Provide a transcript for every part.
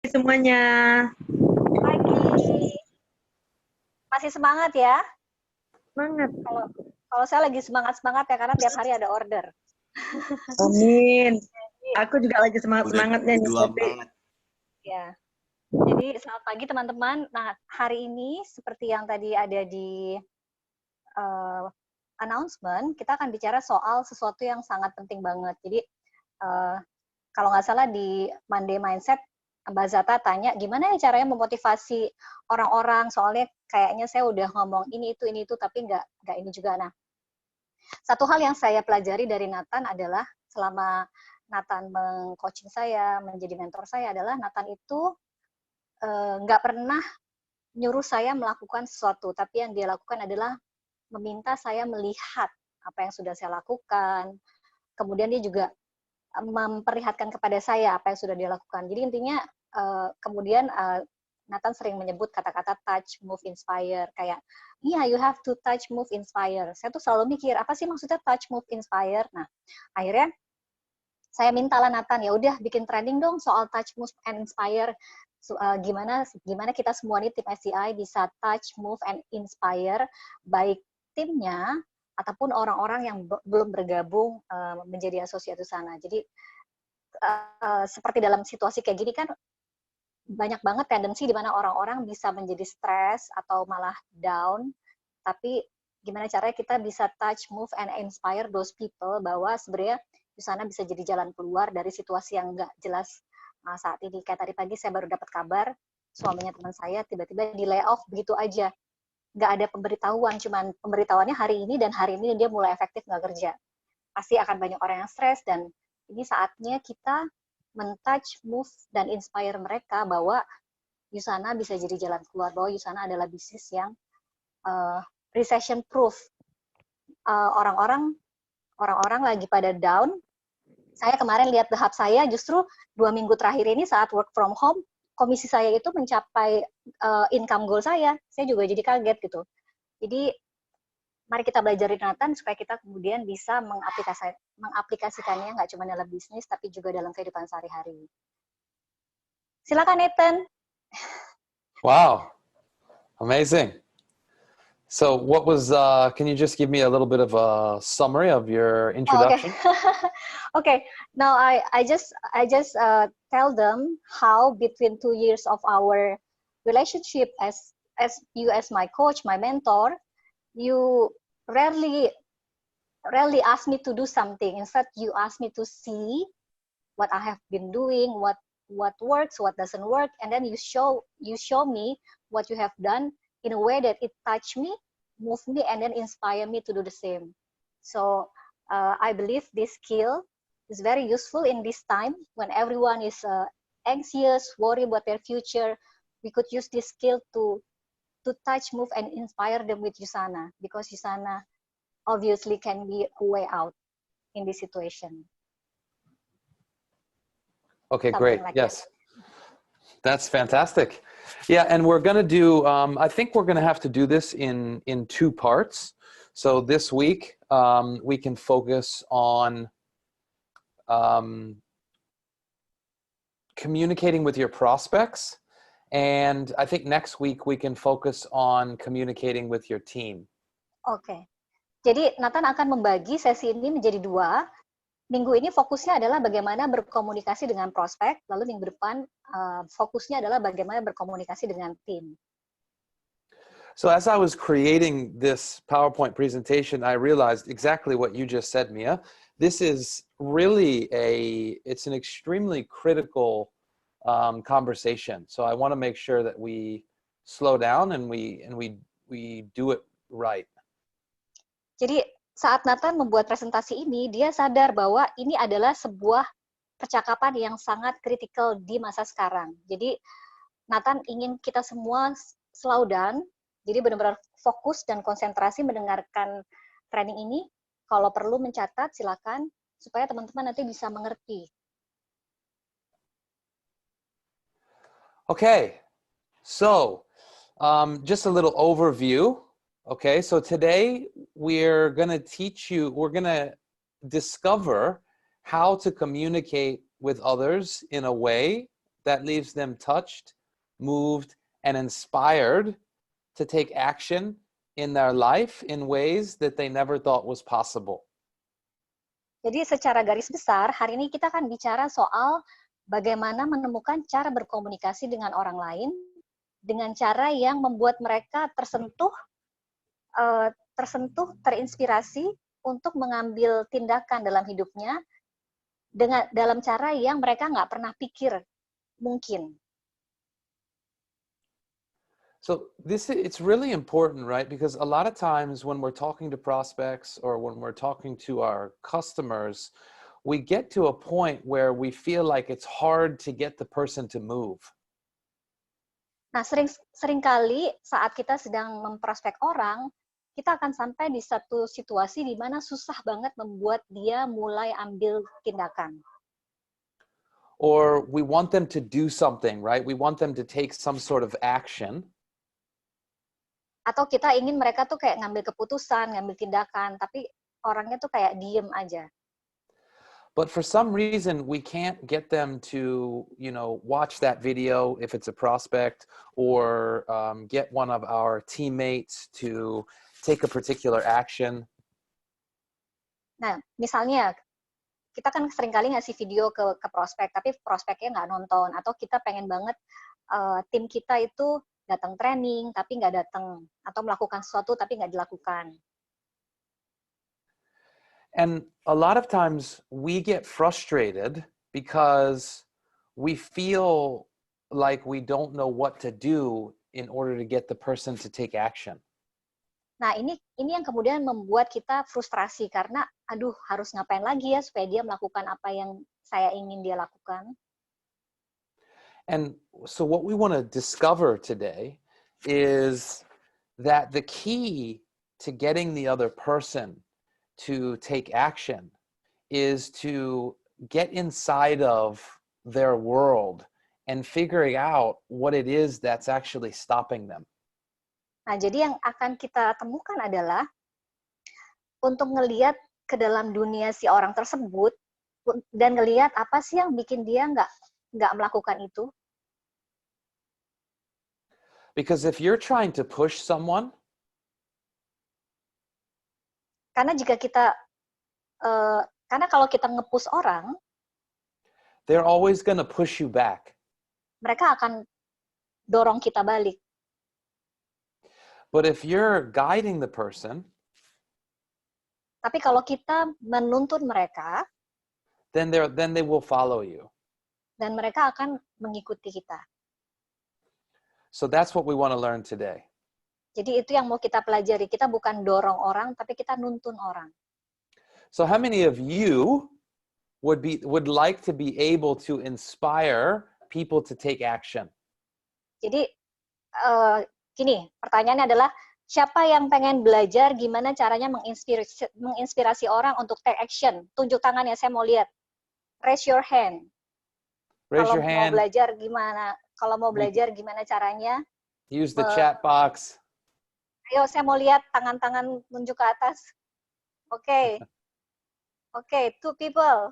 Semuanya. Pagi. Masih semangat ya? Semangat. Kalau kalau saya lagi semangat-semangat ya karena tiap hari ada order. Amin. Jadi, Aku juga lagi Udah semangat-semangatnya nih, dua tapi banget. ya. Jadi selamat pagi teman-teman. Nah, hari ini seperti yang tadi ada di uh, announcement, kita akan bicara soal sesuatu yang sangat penting banget. Jadi uh, kalau nggak salah di Monday Mindset, Mbak Zata tanya gimana ya caranya memotivasi orang-orang, soalnya kayaknya saya udah ngomong ini itu, tapi nggak ini juga. Nah, satu hal yang saya pelajari dari Nathan adalah selama Nathan meng-coaching saya, menjadi mentor saya adalah Nathan itu nggak pernah nyuruh saya melakukan sesuatu, tapi yang dia lakukan adalah meminta saya melihat apa yang sudah saya lakukan. Kemudian dia juga memperlihatkan kepada saya apa yang sudah dia lakukan. Jadi intinya kemudian Nathan sering menyebut kata-kata touch, move, inspire. Kayak, yeah, you have to touch, move, inspire. Saya tuh selalu mikir, apa sih maksudnya touch, move, inspire? Nah, akhirnya saya minta lah Nathan, ya udah bikin training dong soal touch, move, and inspire. So, gimana kita semua nih tim SCI bisa touch, move, and inspire, baik timnya ataupun orang-orang yang belum bergabung menjadi asosiat di sana. Jadi seperti dalam situasi kayak gini kan banyak banget tendensi di mana orang-orang bisa menjadi stres atau malah down, tapi gimana caranya kita bisa touch, move, and inspire those people bahwa sebenarnya di sana bisa jadi jalan keluar dari situasi yang nggak jelas saat ini. Kayak tadi pagi saya baru dapat kabar, suaminya teman saya tiba-tiba di layoff begitu aja. Nggak ada pemberitahuan, cuman pemberitahuannya hari ini dan hari ini dia mulai efektif nggak kerja. Pasti akan banyak orang yang stres dan ini saatnya kita men-touch, move, dan inspire mereka bahwa Yusana bisa jadi jalan keluar, bahwa Yusana adalah bisnis yang recession proof. Orang-orang lagi pada down. Saya kemarin lihat The Hub saya justru 2 minggu terakhir ini saat work from home, komisi saya itu mencapai income goal saya. Saya juga jadi kaget gitu. Jadi mari kita belajar dari Nathan supaya kita kemudian bisa mengaplikasikannya nggak cuma dalam bisnis tapi juga dalam kehidupan sehari-hari. Silakan Nathan. Wow, amazing. So what was, can you just give me a little bit of a summary of your introduction? Okay. Now I just tell them how between 2 years of our relationship as you as my coach, my mentor, you rarely ask me to do something. Instead, you ask me to see what I have been doing, what works, what doesn't work, and then you show me what you have done in a way that it touch me, move me, and then inspire me to do the same. So I believe this skill is very useful in this time when everyone is anxious, worried about their future. We could use this skill to touch, move, and inspire them with Yusana, because Yusana obviously can be a way out in this situation. Okay, Something great. like yes. That's fantastic. Yeah, and we're going to do, I think we're going to have to do this in 2 parts. So this week, we can focus on communicating with your prospects. And I think next week we can focus on communicating with your team. Oke. Jadi Nathan akan membagi sesi ini menjadi 2. Minggu ini fokusnya adalah bagaimana berkomunikasi dengan prospek, lalu minggu depan fokusnya adalah bagaimana berkomunikasi dengan tim. So as I was creating this PowerPoint presentation, I realized exactly what you just said, Mia. This is really it's an extremely critical conversation. So I want to make sure that we slow down and we do it right. Jadi saat Nathan membuat presentasi ini, dia sadar bahwa ini adalah sebuah percakapan yang sangat kritikal di masa sekarang. Jadi Nathan ingin kita semua slow down, jadi benar-benar fokus dan konsentrasi mendengarkan training ini. Kalau perlu mencatat, silakan, supaya teman-teman nanti bisa mengerti. Okay, so just a little overview. Okay, so today we're going to discover how to communicate with others in a way that leaves them touched, moved, and inspired to take action in their life in ways that they never thought was possible. Jadi secara garis besar, hari ini kita akan bicara soal bagaimana menemukan cara berkomunikasi dengan orang lain dengan cara yang membuat mereka tersentuh, terinspirasi untuk mengambil tindakan dalam hidupnya dalam cara yang mereka nggak pernah pikir mungkin. So it's really important, right? Because a lot of times when we're talking to prospects or when we're talking to our customers, we get to a point where we feel like it's hard to get the person to move. Nah, seringkali saat kita sedang memprospek orang, kita akan sampai di satu situasi di mana susah banget membuat dia mulai ambil tindakan. Or we want them to do something, right? We want them to take some sort of action. Atau kita ingin mereka tuh kayak ngambil keputusan, ngambil tindakan, tapi orangnya tuh kayak diem aja. But for some reason, we can't get them to, watch that video if it's a prospect, or get one of our teammates to take a particular action. Nah, misalnya kita kan seringkali ngasih video ke prospek, tapi prospeknya nggak nonton, atau kita pengen banget tim kita itu datang training tapi nggak datang, atau melakukan sesuatu tapi nggak dilakukan. And a lot of times we get frustrated because we feel like we don't know what to do in order to get the person to take action. Nah, ini yang kemudian membuat kita frustrasi karena aduh, harus ngapain lagi ya supaya dia melakukan apa yang saya ingin dia lakukan. And so what we want to discover today is that the key to getting the other person to take action is to get inside of their world and figuring out what it is that's actually stopping them. Nah, jadi yang akan kita temukan adalah untuk ngelihat ke dalam dunia si orang tersebut dan ngelihat apa sih yang bikin dia nggak melakukan itu. Because if you're trying to push someone, karena kalau kita nge-push orang, they're always going to push you back. Mereka akan dorong kita balik. But if you're guiding the person, tapi kalau kita menuntun mereka, then they will follow you. Dan mereka akan mengikuti kita. So that's what we want to learn today. Jadi itu yang mau kita pelajari. Kita bukan dorong orang, tapi kita nuntun orang. So how many of you would like to be able to inspire people to take action? Jadi gini, pertanyaannya adalah siapa yang pengen belajar gimana caranya menginspirasi orang untuk take action? Tunjuk tangannya, saya mau lihat. Raise your hand. Kalau mau belajar gimana? Kalau mau belajar gimana caranya? Use the chat box. Ayo, saya mau lihat tangan-tangan nunjuk ke atas. Oke. Okay, 2 people.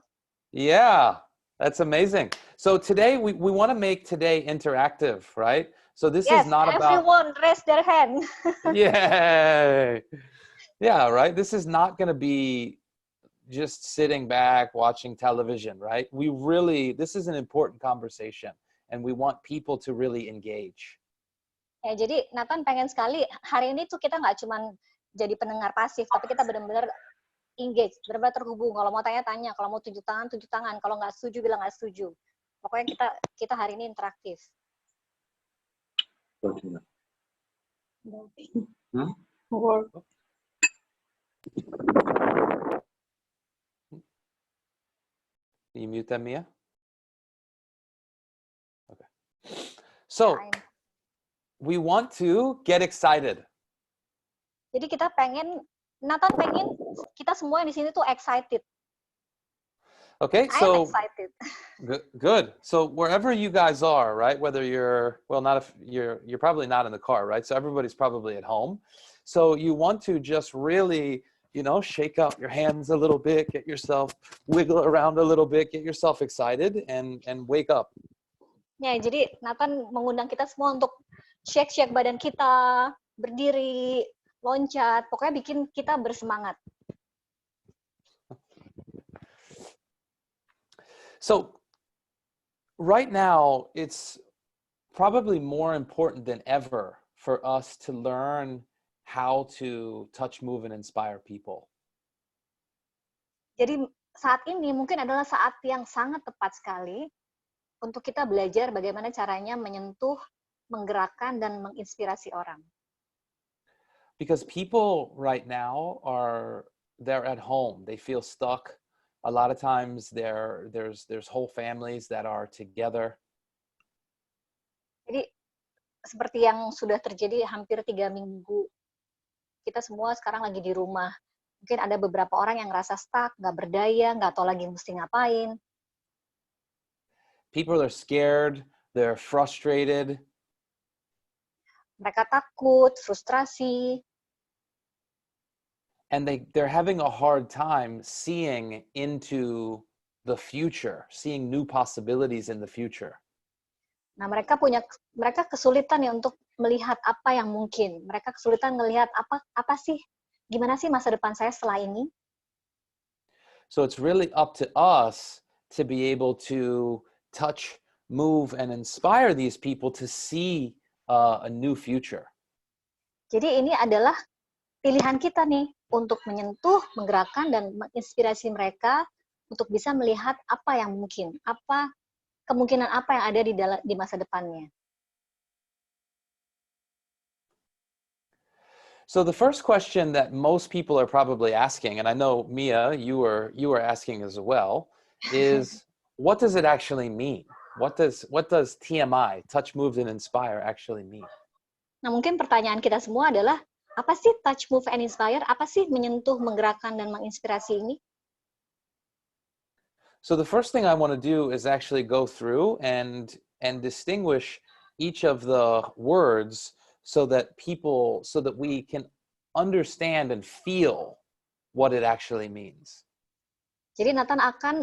Yeah, that's amazing. So today we want to make today interactive, right? So this is not about everyone raise their hand. Yay! Yeah, right. This is not going to be just sitting back watching television, right? This is an important conversation, and we want people to really engage. Ya, jadi Nathan pengen sekali hari ini tuh kita nggak cuma jadi pendengar pasif, tapi kita benar-benar engage, benar-benar terhubung. Kalau mau tanya-tanya, kalau mau tunjuk tangan. Kalau nggak setuju, bilang nggak setuju. Pokoknya kita hari ini interaktif. Can you mute that, Mia? Okay. So we want to get excited. Jadi Nathan pengen kita semua yang di sini tuh excited. Okay, I'm excited. Good. So wherever you guys are, right? Whether you're you're probably not in the car, right? So everybody's probably at home. So you want to just really, shake out your hands a little bit, get yourself wiggle around a little bit, get yourself excited, and wake up. Ya, jadi Nathan mengundang kita semua untuk shake-shake badan kita, berdiri, loncat, pokoknya bikin kita bersemangat. So right now, it's probably more important than ever for us to learn how to touch, move, and inspire people. Jadi saat ini mungkin adalah saat yang sangat tepat sekali untuk kita belajar bagaimana caranya menyentuh, menggerakkan, dan menginspirasi orang. Because people right now they're at home, they feel stuck. A lot of times there's whole families that are together. Jadi seperti yang sudah terjadi hampir 3 minggu, kita semua sekarang lagi di rumah. Mungkin ada beberapa orang yang ngerasa stuck, nggak berdaya, nggak tahu lagi mesti ngapain. People are scared, they're frustrated. Mereka takut, frustrasi, And they're having a hard time seeing into the future, seeing new possibilities in the future. Nah, mereka kesulitan ya untuk melihat apa yang mungkin. Mereka kesulitan melihat apa sih, gimana sih masa depan saya setelah ini. So it's really up to us to be able to touch, move, and inspire these people to see a new future. Jadi ini adalah pilihan kita nih untuk menyentuh, menggerakkan, dan menginspirasi mereka untuk bisa melihat apa yang mungkin, kemungkinan apa yang ada di masa depannya. So the first question that most people are probably asking, and I know Mia, you were asking as well, is what does it actually mean? What does TMI, touch, move, and inspire actually mean? Nah, mungkin pertanyaan kita semua adalah apa sih touch, move, and inspire? Apa sih menyentuh, menggerakkan, dan menginspirasi ini? So the first thing I want to do is actually go through and distinguish each of the words so that we can understand and feel what it actually means. Jadi Nathan akan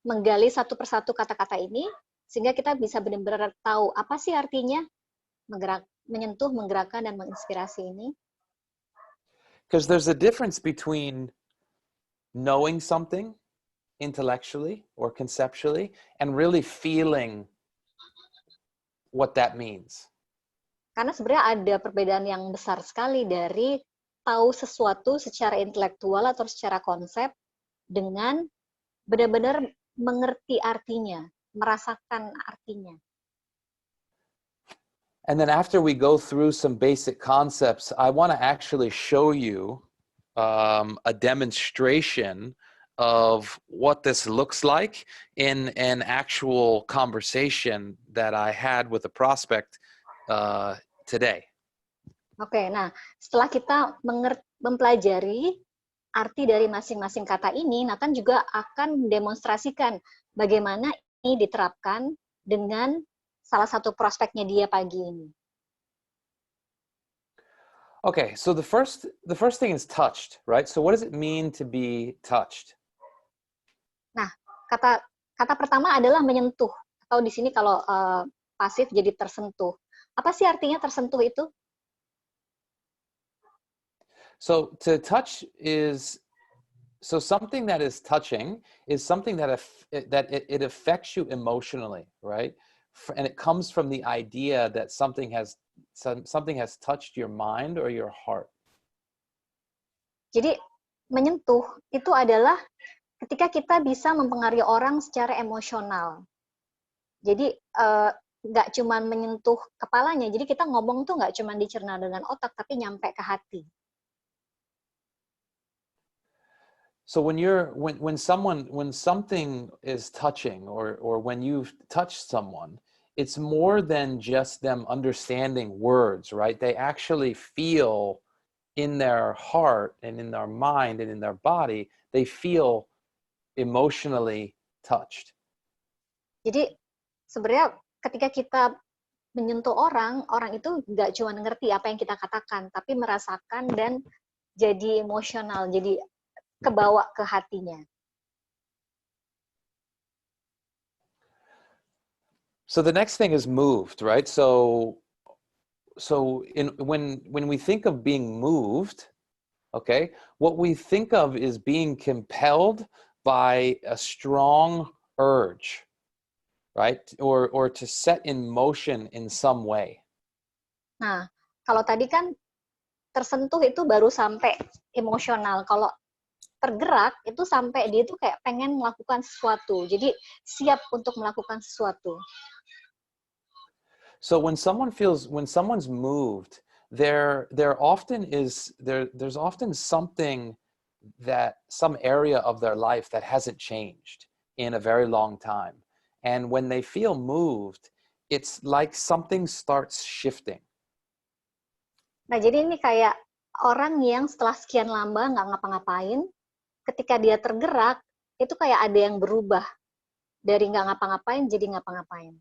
menggali satu persatu kata-kata ini sehingga kita bisa benar-benar tahu apa sih artinya menyentuh, menggerakkan, dan menginspirasi ini. Because there's a difference between knowing something intellectually or conceptually and really feeling what that means. Karena sebenarnya ada perbedaan yang besar sekali dari tahu sesuatu secara intelektual atau secara konsep dengan benar-benar mengerti artinya, merasakan artinya. And then after we go through some basic concepts, I want to actually show you a demonstration of what this looks like in an actual conversation that I had with a prospect today. Oke, nah setelah kita mempelajari arti dari masing-masing kata ini, Nathan juga akan mendemonstrasikan bagaimana ini diterapkan dengan salah satu prospeknya dia pagi ini. Okay, so the first thing is touched, right? So what does it mean to be touched? Nah, kata pertama adalah menyentuh, atau di sini kalau pasif jadi tersentuh. Apa sih artinya tersentuh itu? So to touch something that is touching is something that it affects you emotionally, right? And it comes from the idea that something has touched your mind or your heart. Jadi menyentuh itu adalah ketika kita bisa mempengaruhi orang secara emosional. Jadi nggak cuma menyentuh kepalanya, jadi kita ngomong tuh nggak cuma dicerna dengan otak, tapi nyampe ke hati. So when something is touching or when you've touched someone, it's more than just them understanding words, right? They actually feel in their heart and in their mind and in their body, they feel emotionally touched. Jadi sebenarnya ketika kita menyentuh orang itu nggak cuma ngerti apa yang kita katakan, tapi merasakan dan jadi emosional, jadi kebawa ke hatinya. So the next thing is moved, right? When we think of being moved, okay, what we think of is being compelled by a strong urge, right? Or to set in motion in some way. Nah, kalau tadi kan tersentuh itu baru sampai emosional. Kalau tergerak itu sampai dia tuh kayak pengen melakukan sesuatu. Jadi siap untuk melakukan sesuatu. So when someone's moved, there's often something some area of their life that hasn't changed in a very long time. And when they feel moved, it's like something starts shifting. Nah, jadi ini kayak orang yang setelah sekian lama nggak ngapa-ngapain, ketika dia tergerak, itu kayak ada yang berubah. Dari nggak ngapa-ngapain jadi ngapa-ngapain.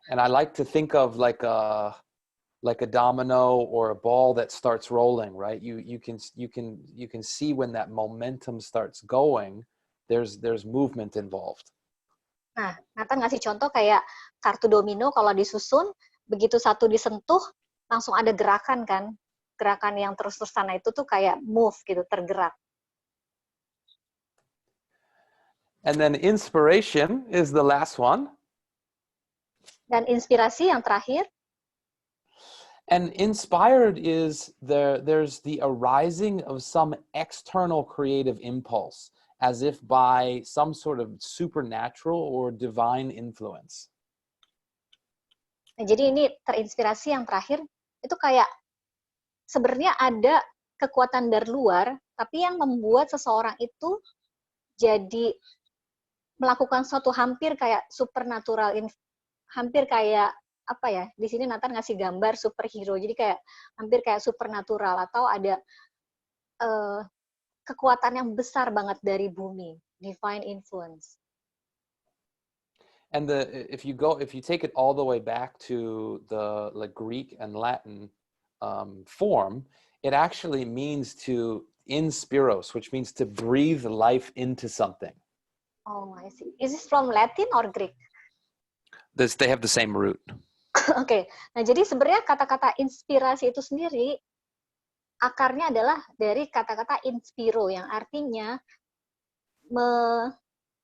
And I like to think of like a domino or a ball that starts rolling, right? You can see when that momentum starts going, there's movement involved. Nah, Nathan ngasih contoh kayak kartu domino kalau disusun, begitu satu disentuh, langsung ada gerakan kan. Gerakan yang terus-terusan itu tuh kayak move gitu, tergerak. And then inspiration is the last one. Dan inspirasi yang terakhir. And inspired is there's the arising of some external creative impulse, as if by some sort of supernatural or divine influence. Nah, jadi ini terinspirasi yang terakhir, itu kayak sebenarnya ada kekuatan dari luar, tapi yang membuat seseorang itu jadi melakukan suatu hampir kayak supernatural, hampir kayak apa ya, di sini Nathan ngasih gambar superhero, jadi kayak hampir kayak supernatural, atau ada kekuatan yang besar banget dari bumi, divine influence. And if you take it all the way back to the Greek and Latin form, it actually means to inspiros, which means to breathe life into something. Oh, I see. Is this from Latin or Greek? They have the same root. Oke. Nah, jadi sebenarnya kata-kata inspirasi itu sendiri akarnya adalah dari kata-kata inspiro yang artinya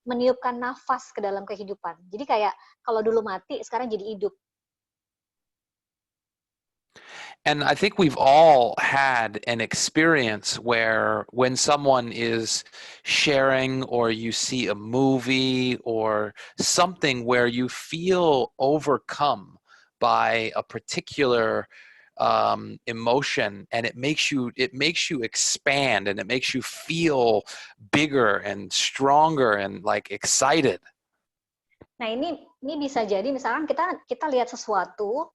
meniupkan nafas ke dalam kehidupan. Jadi kayak kalau dulu mati, sekarang jadi hidup. And I think we've all had an experience where when someone is sharing or you see a movie or something where you feel overcome by a particular emotion, and it makes you expand, and it makes you feel bigger and stronger and like excited. Nah, ini bisa jadi misalkan kita lihat sesuatu,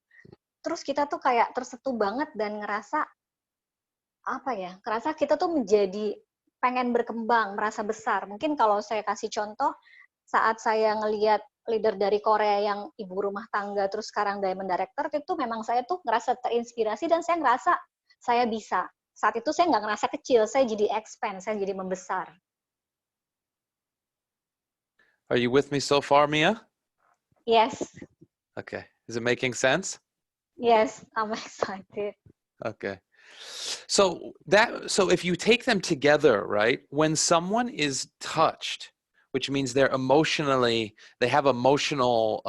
terus kita tuh kayak tersentuh banget dan ngerasa kita tuh menjadi pengen berkembang, merasa besar. Mungkin kalau saya kasih contoh, saat saya ngelihat leader dari Korea yang ibu rumah tangga terus sekarang Diamond Director, itu memang saya tuh ngerasa terinspirasi dan saya ngerasa saya bisa. Saat itu saya nggak ngerasa kecil, saya jadi expand, saya jadi membesar. Are you with me so far, Mia? Yes. Okay. Is it making sense? Yes, I'm excited. Okay. So if you take them together, right, when someone is touched, which means they have emotional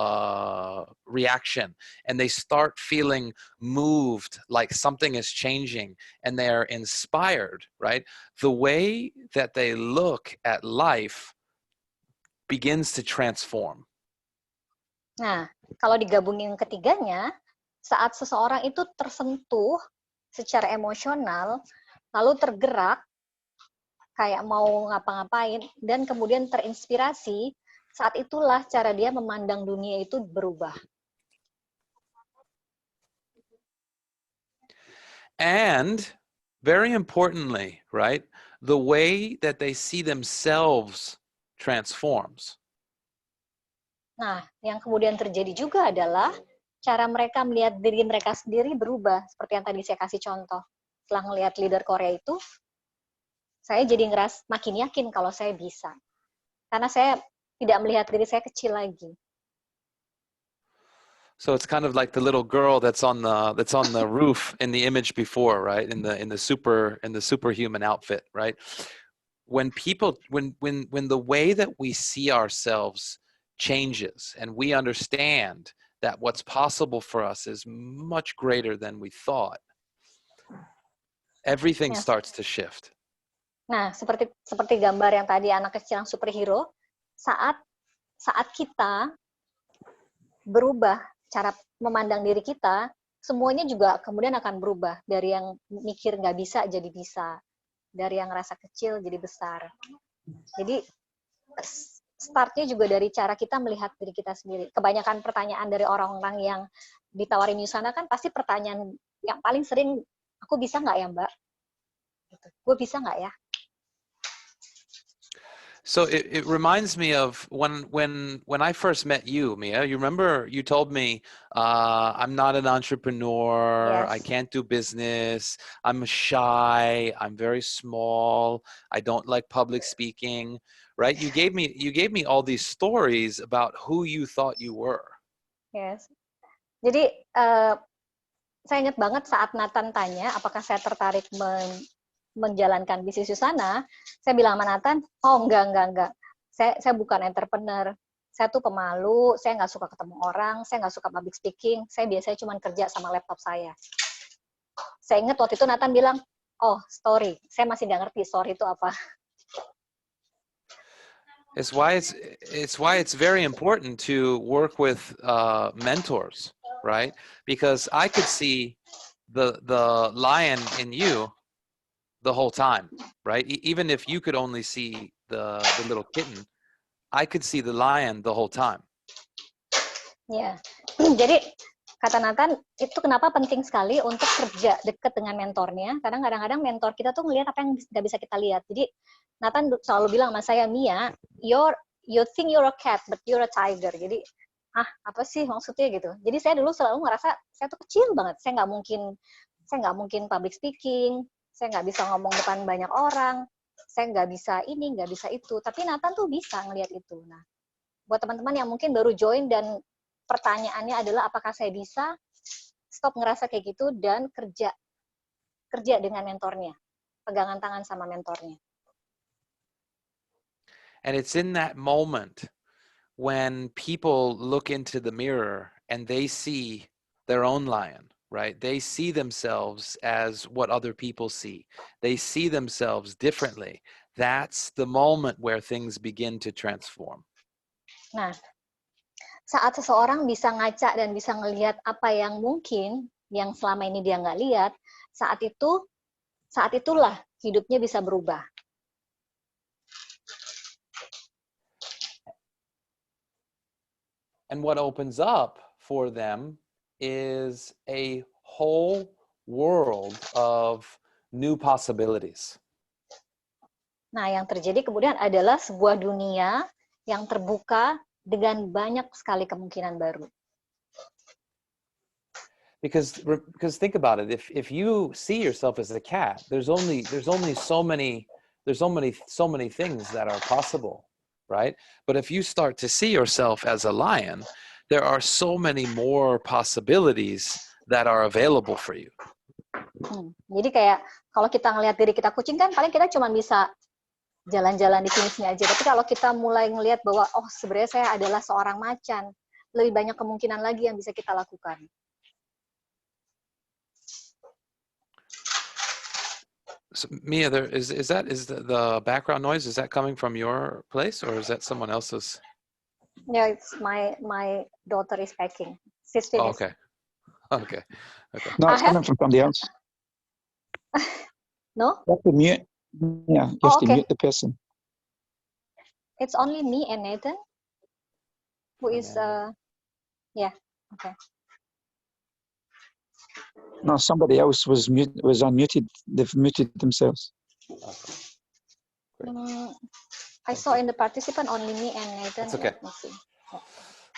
reaction, and they start feeling moved, like something is changing, and they're inspired, right? The way that they look at life begins to transform. Nah, kalau digabungin ketiganya, saat seseorang itu tersentuh secara emosional, lalu tergerak, kayak mau ngapa-ngapain, dan kemudian terinspirasi, saat itulah cara dia memandang dunia itu berubah. And very importantly, right, the way that they see themselves transforms. Nah, yang kemudian terjadi juga adalah cara mereka melihat diri mereka sendiri berubah, seperti yang tadi saya kasih contoh. Setelah ngelihat leader Korea itu, saya jadi makin yakin kalau saya bisa. Karena saya tidak melihat diri saya kecil lagi. So it's kind of like the little girl that's on the roof in the image before, right? In the superhuman outfit, right? When the way that we see ourselves changes and we understand that what's possible for us is much greater than we thought, everything Yes. starts to shift. Nah, seperti gambar yang tadi anak kecil yang superhero, saat kita berubah cara memandang diri kita, semuanya juga kemudian akan berubah, dari yang mikir nggak bisa jadi bisa, dari yang rasa kecil jadi besar. Jadi startnya juga dari cara kita melihat diri kita sendiri. Kebanyakan pertanyaan dari orang-orang yang ditawarin Yusana kan pasti pertanyaan yang paling sering, aku bisa nggak ya Mbak? Gue bisa nggak ya? So it reminds me of when I first met you, Mia. You remember you told me I'm not an entrepreneur. Yes. I can't do business. I'm shy. I'm very small. I don't like public speaking. Right? You gave me all these stories about who you thought you were. Yes. Jadi saya ingat banget saat Nathan tanya apakah saya tertarik menjalankan bisnis Yusana, saya bilang sama Nathan, oh enggak. Saya bukan entrepreneur. Saya tuh pemalu, saya nggak suka ketemu orang, saya nggak suka public speaking, saya biasanya cuma kerja sama laptop saya. Saya ingat waktu itu Nathan bilang, oh story, saya masih nggak ngerti story itu apa. It's why it's very important to work with mentors, right? Because I could see the lion in you the whole time, right? Even if you could only see the little kitten, I could see the lion the whole time. Ya, jadi kata Nathan, itu kenapa penting sekali untuk kerja dekat dengan mentornya, karena kadang-kadang mentor kita tuh ngelihat apa yang nggak bisa kita lihat. Jadi Nathan selalu bilang sama saya, Mia, you think you're a cat, but you're a tiger. Jadi, apa sih maksudnya gitu. Jadi saya dulu selalu ngerasa, saya tuh kecil banget, saya nggak mungkin public speaking, saya nggak bisa ngomong depan banyak orang, saya nggak bisa ini, nggak bisa itu. Tapi Nathan tuh bisa ngelihat itu. Nah, buat teman-teman yang mungkin baru join dan pertanyaannya adalah apakah saya bisa, stop ngerasa kayak gitu dan kerja dengan mentornya, pegangan tangan sama mentornya. And it's in that moment when people look into the mirror and they see their own lion, right? They see themselves as what other people see. They see themselves differently. That's the moment where things begin to transform. Nah, saat seseorang bisa ngaca dan bisa ngelihat apa yang mungkin, yang selama ini dia nggak lihat, saat itulah hidupnya bisa berubah. And what opens up for them is a whole world of new possibilities. Nah, yang terjadi kemudian adalah sebuah dunia yang terbuka dengan banyak sekali kemungkinan baru. Because think about it, if you see yourself as a cat, there's only so many things that are possible, right? But if you start to see yourself as a lion, there are so many more possibilities that are available for you. Jadi kayak kalau kita ngelihat diri kita kucing kan paling kita cuma bisa jalan-jalan di sini aja. Tapi kalau kita mulai ngelihat bahwa oh sebenarnya saya adalah seorang macan, lebih banyak kemungkinan lagi yang bisa kita lakukan. So, Mia, is the background noise, is that coming from your place or is that someone else's? Yeah, it's my daughter is packing. Sister Oh, is. Okay. No, it's coming from somebody else. No? You have to mute. Yeah, you have to okay. mute the person. It's only me and Nathan who is yeah, okay. No, somebody else was unmuted. They've muted themselves. I saw in the participant only me and Nathan. That's okay. Let me see.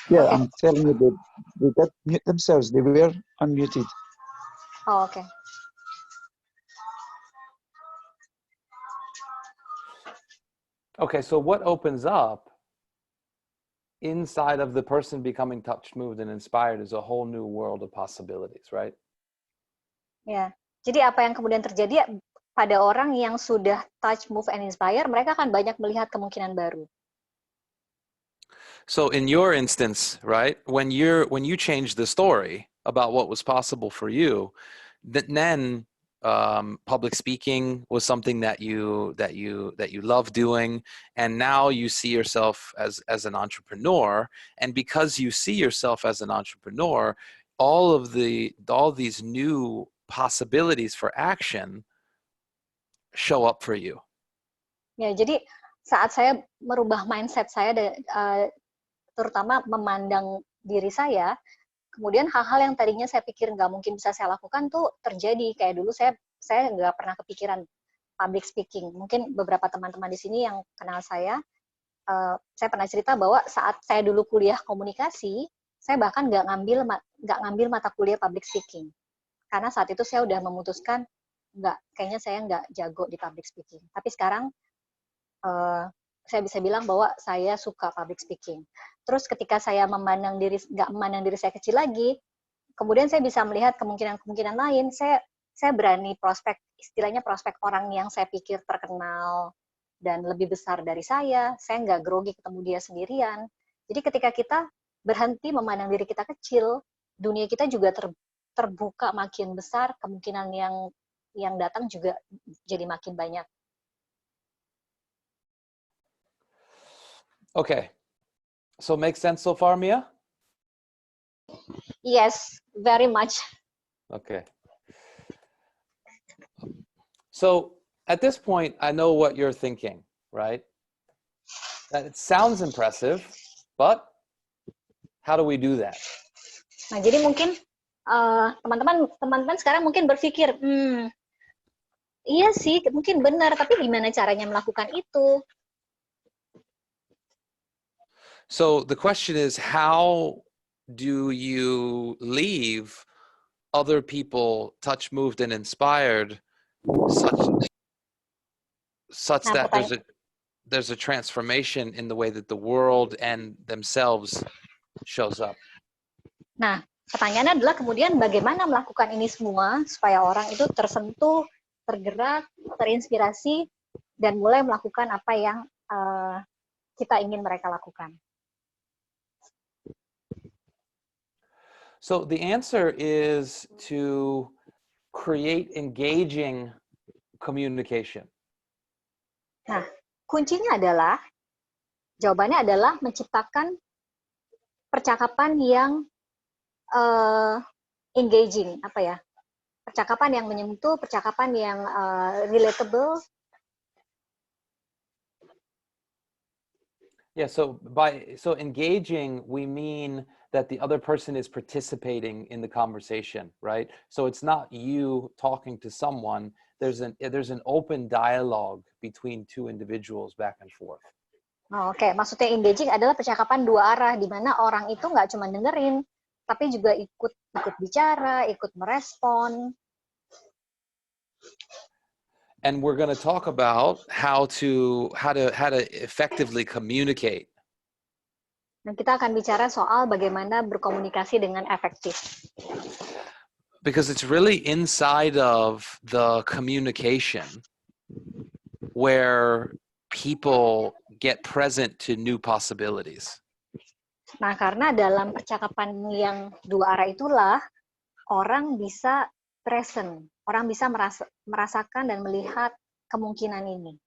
Yeah, Okay. I'm telling you, they did mute themselves. They were unmuted. Oh, okay. Okay, so what opens up inside of the person becoming touched, moved, and inspired is a whole new world of possibilities, right? Ya, jadi apa yang kemudian terjadi pada orang yang sudah touch, move, and inspire, mereka akan banyak melihat kemungkinan baru. So in your instance, right, when you change the story about what was possible for you, then public speaking was something that you love doing, and now you see yourself as an entrepreneur, and because you see yourself as an entrepreneur, all these new possibilities for action show up for you. Ya, jadi saat saya merubah mindset saya, terutama memandang diri saya, kemudian hal-hal yang tadinya saya pikir nggak mungkin bisa saya lakukan tuh terjadi. Kayak dulu saya nggak pernah kepikiran public speaking. Mungkin beberapa teman-teman di sini yang kenal saya pernah cerita bahwa saat saya dulu kuliah komunikasi, saya bahkan nggak ngambil mata kuliah public speaking. Karena saat itu saya udah memutuskan, kayaknya saya nggak jago di public speaking. Tapi sekarang saya bisa bilang bahwa saya suka public speaking. Terus ketika saya nggak memandang diri saya kecil lagi, kemudian saya bisa melihat kemungkinan-kemungkinan lain. Saya berani istilahnya prospek orang yang saya pikir terkenal dan lebih besar dari saya nggak grogi ketemu dia sendirian. Jadi ketika kita berhenti memandang diri kita kecil, dunia kita juga terbuka makin besar, kemungkinan yang datang juga jadi makin banyak. Okay, so makes sense so far, Mia? Yes, very much. Okay. So at this point, I know what you're thinking, right? That it sounds impressive, but how do we do that? Nah, jadi mungkin teman-teman sekarang mungkin berpikir, iya sih, mungkin benar, tapi gimana caranya melakukan itu? So the question is, how do you leave other people touched, moved, and inspired such that there's a transformation in the way that the world and themselves shows up? Nah, pertanyaannya adalah kemudian bagaimana melakukan ini semua supaya orang itu tersentuh, tergerak, terinspirasi, dan mulai melakukan apa yang kita ingin mereka lakukan. So the answer is to create engaging communication. Nah, jawabannya adalah menciptakan percakapan yang engaging, percakapan yang menyentuh, percakapan yang relatable. Yeah, so engaging, we mean that the other person is participating in the conversation, right? So it's not you talking to someone. There's an open dialogue between two individuals back and forth. Oke, maksudnya engaging adalah percakapan dua arah, di mana orang itu nggak cuma dengerin, tapi juga ikut bicara, ikut merespon. And we're going to talk about how to effectively communicate. Dan kita akan bicara soal bagaimana berkomunikasi dengan efektif. Because it's really inside of the communication where people get present to new possibilities. Nah, karena dalam percakapan yang dua arah itulah orang bisa present, orang bisa merasakan dan melihat kemungkinan ini.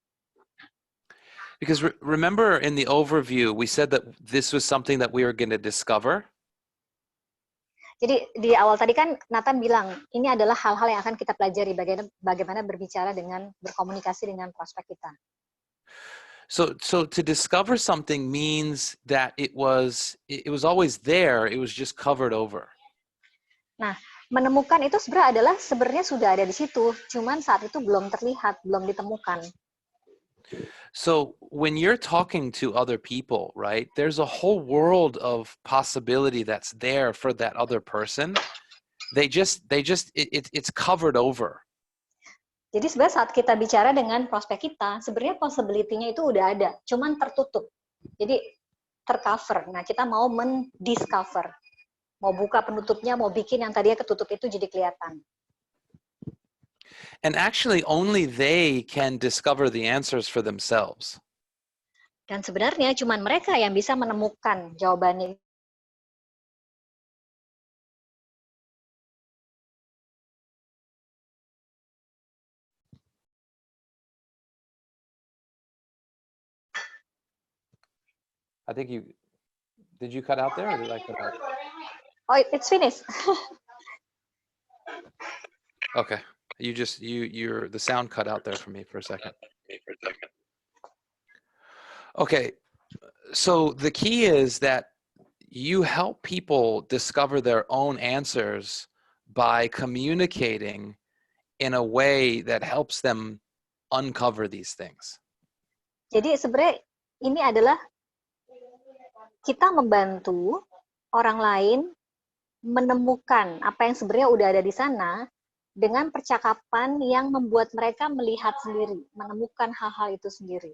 Because remember in the overview, we said that this was something that we were going to discover. Jadi di awal tadi kan Nathan bilang, ini adalah hal-hal yang akan kita pelajari, bagaimana berbicara berkomunikasi dengan prospek kita. So to discover something means that it was always there, it was just covered over. Nah, menemukan itu sebenarnya sudah ada di situ, cuman saat itu belum terlihat, belum ditemukan. So when you're talking to other people, right, there's a whole world of possibility that's there for that other person. It's covered over. Jadi sebenarnya saat kita bicara dengan prospek kita, sebenarnya possibility-nya itu udah ada, cuman tertutup. Jadi tercover. Nah, kita mau mendiscover. Mau buka penutupnya, mau bikin yang tadinya ketutup itu jadi kelihatan. And actually, only they can discover the answers for themselves. Dan sebenarnya cuma mereka yang bisa menemukan jawabannya. I think did you cut out there or did I cut out? Oh, it's finished. Okay. The sound cut out there for me for a second. Okay. So the key is that you help people discover their own answers by communicating in a way that helps them uncover these things. Jadi sebenarnya ini adalah kita membantu orang lain menemukan apa yang sebenarnya udah ada di sana dengan percakapan yang membuat mereka melihat sendiri, menemukan hal-hal itu sendiri.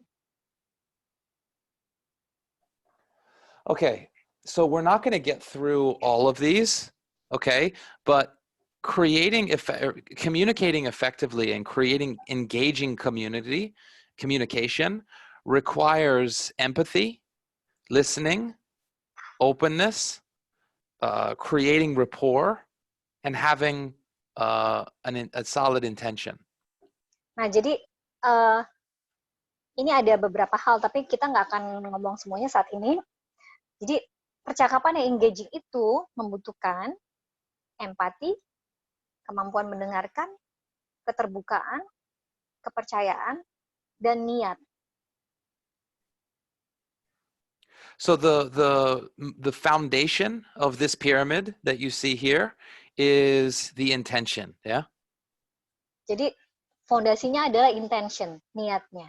Okay, so we're not going to get through all of these, okay? But communicating effectively and creating engaging communication requires empathy, listening, openness, creating rapport, and having a solid intention. Nah, jadi ini ada beberapa hal, tapi kita nggak akan ngomong semuanya saat ini. Jadi percakapan yang engaging itu membutuhkan empati, kemampuan mendengarkan, keterbukaan, kepercayaan, dan niat. So the foundation of this pyramid that you see here is the intention, yeah? Jadi fondasinya adalah intention, niatnya.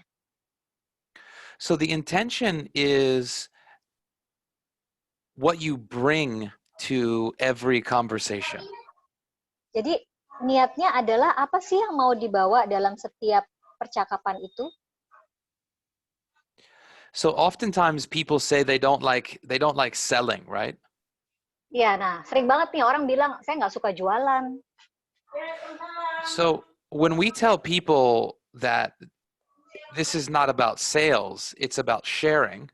So the intention is what you bring to every conversation. Jadi niatnya adalah apa sih yang mau dibawa dalam setiap percakapan itu? So oftentimes people say they don't like selling, right? Ya, nah sering banget nih orang bilang saya nggak suka jualan. So when we tell people that this is not about sales, it's about sharing.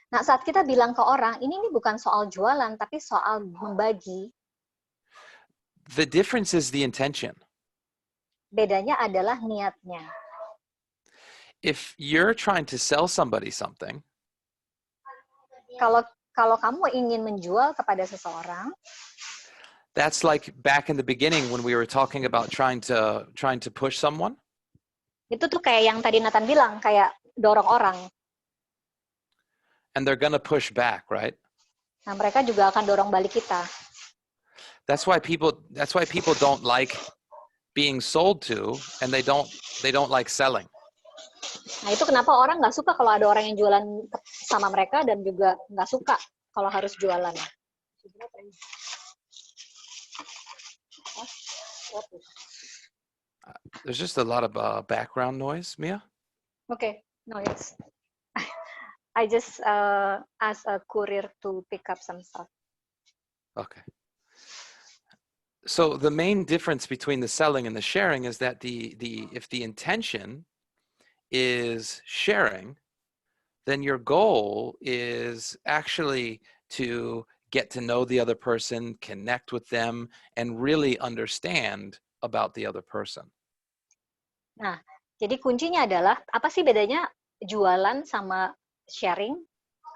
Nah saat kita bilang ke orang ini bukan soal jualan tapi soal membagi. The difference is the intention. Bedanya adalah niatnya. If you're trying to sell somebody something, kalau kamu ingin menjual kepada seseorang, that's like back in the beginning when we were talking about trying to push someone. Itu tuh kayak yang tadi Nathan bilang, kayak dorong orang. And they're gonna push back, right? Nah, mereka juga akan dorong balik kita. That's why people don't like being sold to, and they don't like selling. Nah, itu kenapa orang nggak suka kalau ada orang yang jualan sama mereka dan juga nggak suka kalau harus jualan. There's just a lot of background noise, Mia. Okay, no, it's I just asked a courier to pick up some stuff. Okay. So the main difference between the selling and the sharing is that if the intention is sharing, then your goal is actually to get to know the other person, connect with them, and really understand about the other person. Nah, jadi kuncinya adalah apa sih bedanya jualan sama sharing?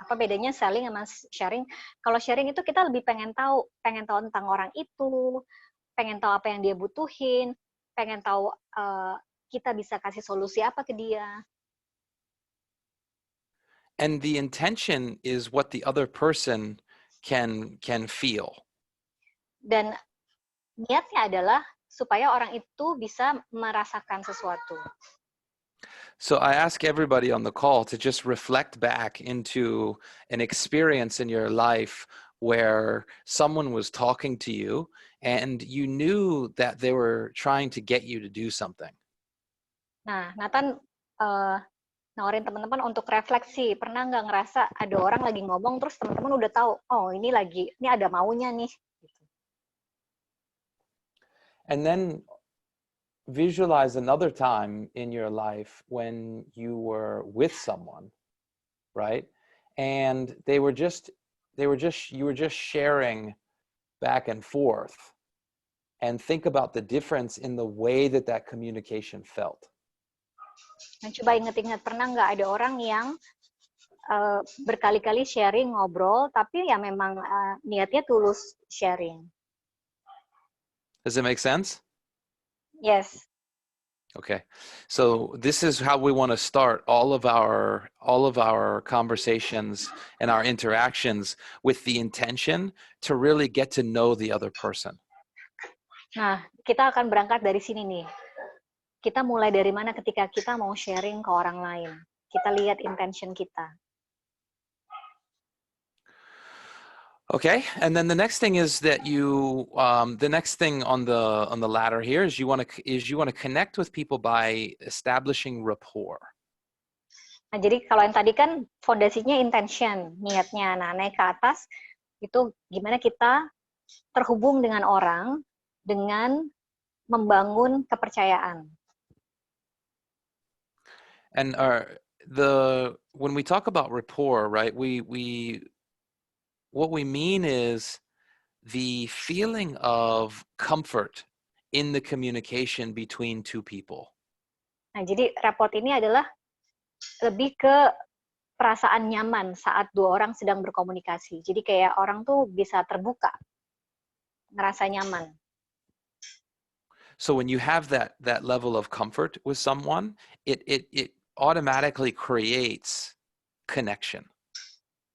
Apa bedanya selling sama sharing? Kalau sharing itu kita lebih pengen tahu tentang orang itu, pengen tahu apa yang dia butuhin, pengen tahu kita bisa kasih solusi apa ke dia. And the intention is what the other person can feel. Dan niatnya adalah supaya orang itu bisa merasakan sesuatu. So I ask everybody on the call to just reflect back into an experience in your life where someone was talking to you and you knew that they were trying to get you to do something. Nah, Nathan nawarin teman-teman untuk refleksi. Pernah nggak ngerasa ada orang lagi ngomong terus teman-teman udah tahu, oh ini ada maunya nih. And then visualize another time in your life when you were with someone, right? And you were just sharing back and forth, and think about the difference in the way that communication felt. Nah, coba inget-inget, pernah nggak ada orang yang berkali-kali sharing, ngobrol, tapi ya memang niatnya tulus sharing. Does it make sense? Yes. Okay, so this is how we want to start all of our conversations and our interactions, with the intention to really get to know the other person. Nah, kita akan berangkat dari sini nih. Kita mulai dari mana ketika kita mau sharing ke orang lain? Kita lihat intention kita. Okay, and then the next thing is that the next thing on the ladder here is you want to connect with people by establishing rapport. Nah, jadi kalau yang tadi kan fondasinya intention, niatnya. Nah, naik ke atas itu gimana kita terhubung dengan orang dengan membangun kepercayaan. And when we talk about rapport, right? What we mean is the feeling of comfort in the communication between two people. Nah, jadi rapport ini adalah lebih ke perasaan nyaman saat dua orang sedang berkomunikasi. Jadi kayak orang tuh bisa terbuka, ngerasa nyaman. So when you have that level of comfort with someone, it automatically creates connection.